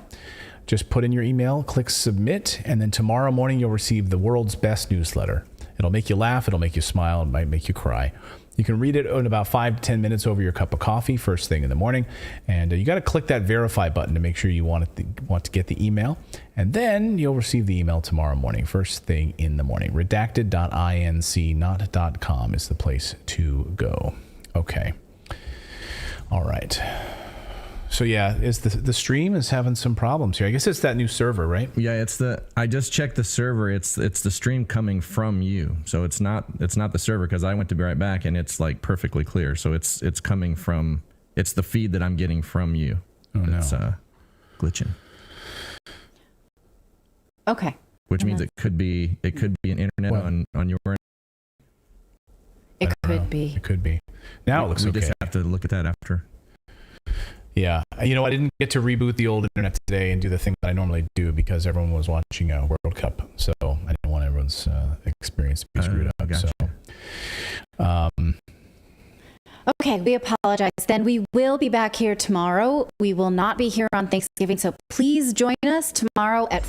Just put in your email, click submit, and then tomorrow morning you'll receive the world's best newsletter. It'll make you laugh, it'll make you smile, it might make you cry. You can read it in about 5 to 10 minutes over your cup of coffee first thing in the morning. And you got to click that verify button to make sure you want to get the email. And then you'll receive the email tomorrow morning, first thing in the morning. Redacted.inc, not .com, is the place to go. Okay. All right. So yeah, is the stream is having some problems here. I guess it's that new server, right? Yeah, I just checked the server. It's the stream coming from you. So it's not the server, because I went to be right back and it's like perfectly clear. So it's coming from, it's the feed that I'm getting from you. Oh, that's glitching. Okay. Which means it could be an internet on your end. It could be. It could be. Now it looks okay. We just have to look at that after. Yeah. You know, I didn't get to reboot the old internet today and do the thing that I normally do because everyone was watching a World Cup. So I didn't want everyone's experience to be screwed up. Gotcha. So, okay, we apologize. Then we will be back here tomorrow. We will not be here on Thanksgiving, so please join us tomorrow at...